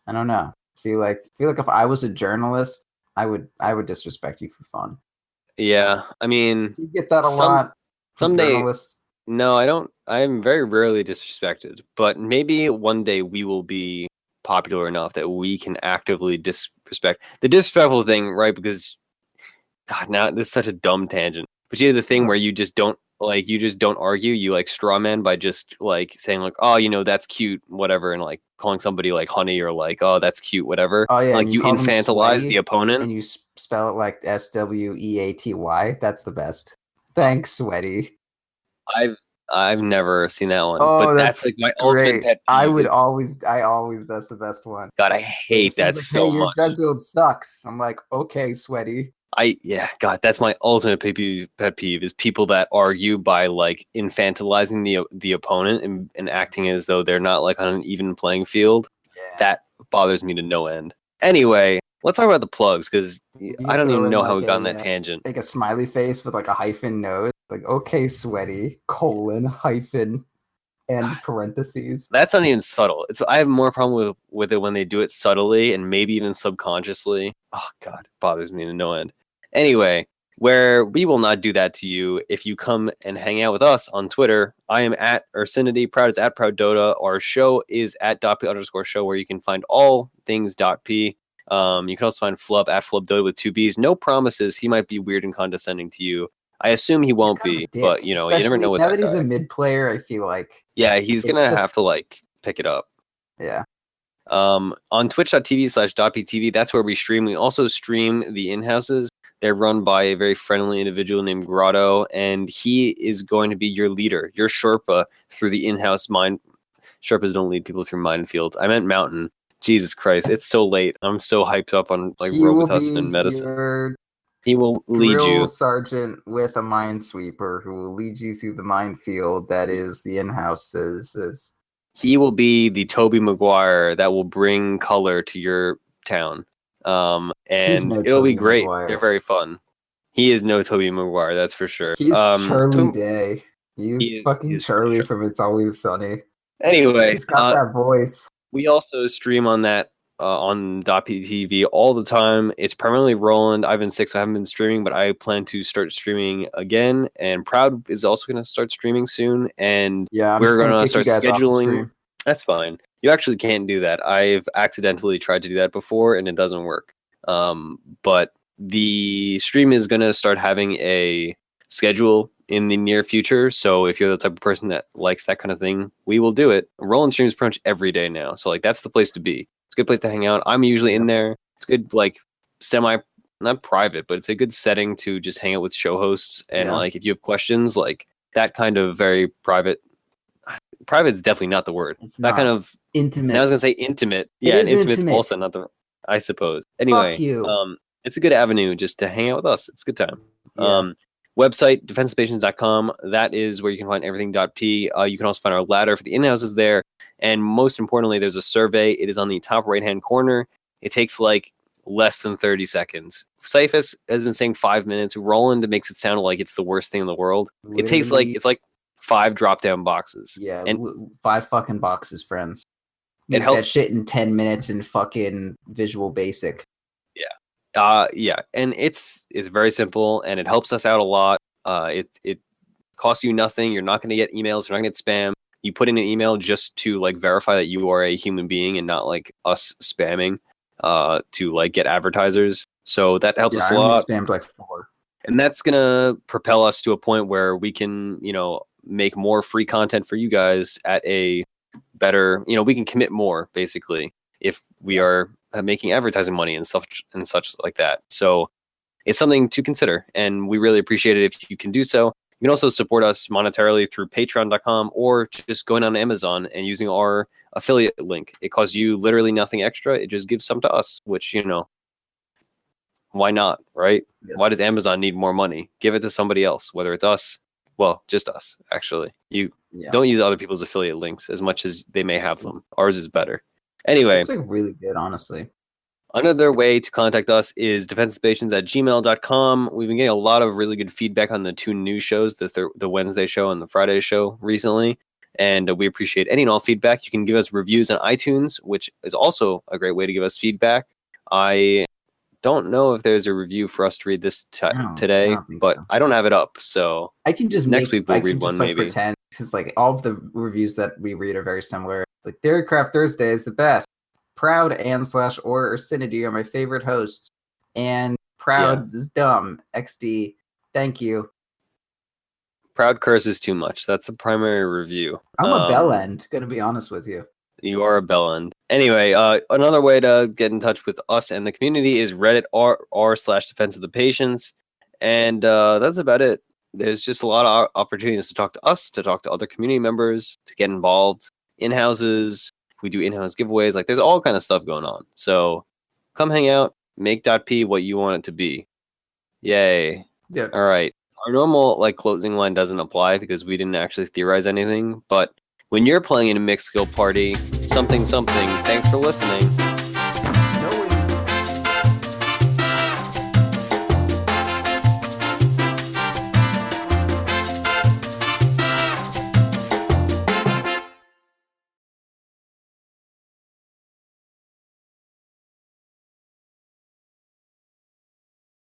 I don't know. I feel like if I was a journalist, I would disrespect you for fun. Yeah, I mean, you get that a lot. Someday. Journalists. No, I don't. I'm very rarely disrespected, but maybe one day we will be popular enough that we can actively disrespect. The disrespectful thing, right? Because, God, now this is such a dumb tangent. But you have the thing where you just don't argue. You like straw man by just like saying like, oh, that's cute, whatever, and like calling somebody like honey or like, oh, that's cute, whatever. Oh yeah, like you infantilize the opponent, and you spell it like SWEATY. That's the best. Thanks, sweaty. I've never seen that one. Oh, but that's like my ultimate pet peeve. I always, that's the best one. God, I hate that so much. Your jug build sucks. I'm like, okay, sweaty. God, that's my ultimate pet peeve is people that argue by like infantilizing the opponent and acting as though they're not like on an even playing field. Yeah. That bothers me to no end. Anyway, let's talk about the plugs because I don't even know how we got on that tangent. Like a smiley face with like a hyphen nose. Like, okay, sweaty, hyphen, and parentheses. That's not even subtle. I have more problem with it when they do it subtly and maybe even subconsciously. Oh, God, it bothers me to no end. Anyway, where we will not do that to you if you come and hang out with us on Twitter. I am at Ursinity, Proud is at Proud Dota. Our show is at .p_show, where you can find all things .p. You can also find Flub at Flub Dota with 2 B's. No promises. He might be weird and condescending to you. I assume he won't be, but you know, you never know with now that he's a mid player. I feel like he's gonna have to like pick it up. Yeah. On twitch.tv/.ptv, that's where we stream. We also stream the in-houses. They're run by a very friendly individual named Grotto, and he is going to be your leader, your Sherpa through the in-house mine. Sherpas don't lead people through minefields. I meant mountain. Jesus Christ, it's so late. I'm so hyped up on like Robitussin and medicine. He will lead you. Sergeant with a minesweeper who will lead you through the minefield that is the in-houses. He will be the Tobey Maguire that will bring color to your town. And it'll be great. Maguire. They're very fun. He is no Tobey Maguire, that's for sure. He's Charlie Day. He's fucking Charlie from It's Always Sunny. Anyway, he's got that voice. We also stream on that on .ptv all the time. It's primarily Roland. I've been sick, so I haven't been streaming, but I plan to start streaming again. And Proud is also going to start streaming soon. And we're going to start scheduling. That's fine. You actually can't do that. I've accidentally tried to do that before, and it doesn't work. But the stream is going to start having a schedule in the near future. So if you're the type of person that likes that kind of thing, we will do it. Roland streams pretty much every day now. So like that's the place to be. It's a good place to hang out. I'm usually in there. It's good, like not private, but it's a good setting to just hang out with show hosts. And like if you have questions, like that kind of very private is definitely not the word. It's that kind of intimate. And I was gonna say intimate. Yeah, and intimate's also not the I suppose. Anyway, it's a good avenue just to hang out with us. It's a good time. Yeah. Website, defenseofthepatients.com. That is where you can find everything .p. You can also find our ladder for the in-houses there. And most importantly, there's a survey. It is on the top right-hand corner. It takes like less than 30 seconds. Cyphus has been saying 5 minutes. Roland makes it sound like it's the worst thing in the world. Literally, it takes like, it's like 5 drop-down boxes. Yeah, and 5 fucking boxes, friends. Make that shit in 10 minutes in fucking Visual Basic. Yeah, and it's very simple, and it helps us out a lot. It costs you nothing. You're not going to get emails. You're not going to get spam. You put in an email just to like verify that you are a human being and not like us spamming to like get advertisers. So that helps us a lot. Spammed like 4, and that's going to propel us to a point where we can, make more free content for you guys at a better. We can commit more basically if we are making advertising money and such like that. So it's something to consider, and we really appreciate it if you can do so. You can also support us monetarily through patreon.com or just going on Amazon and using our affiliate link. It costs you literally nothing extra. It just gives some to us, which, why not, right? Yeah. Why does Amazon need more money? Give it to somebody else, whether it's us. Well, just us, actually. You don't use other people's affiliate links as much as they may have them. Ours is better. Anyway, it's like really good, honestly. Another way to contact us is defenseofthepatients@gmail.com. We've been getting a lot of really good feedback on the 2 new shows, the Wednesday show and the Friday show recently, and we appreciate any and all feedback. You can give us reviews on iTunes, which is also a great way to give us feedback. I don't know if there's a review for us to read this today, but so. I don't have it up, so I can just next week we'll read one maybe. Pretend because like all of the reviews that we read are very similar. Like Theorycraft Thursday is the best. Proud and/or Ursinity are my favorite hosts. And Proud is dumb. XD. Thank you. Proud curses too much. That's the primary review. I'm a bell end, gonna be honest with you. You are a bell end. Anyway, another way to get in touch with us and the community is Reddit r/defenseofthepatients. And that's about it. there's just a lot of opportunities to talk to us, to talk to other community members, to get involved in houses. We do in-house giveaways. Like, there's all kind of stuff going on. So come hang out, make .p what you want it to be. Yay. Yep. All right. Our normal like closing line doesn't apply because we didn't actually theorize anything. But when you're playing in a mixed skill party, something, thanks for listening.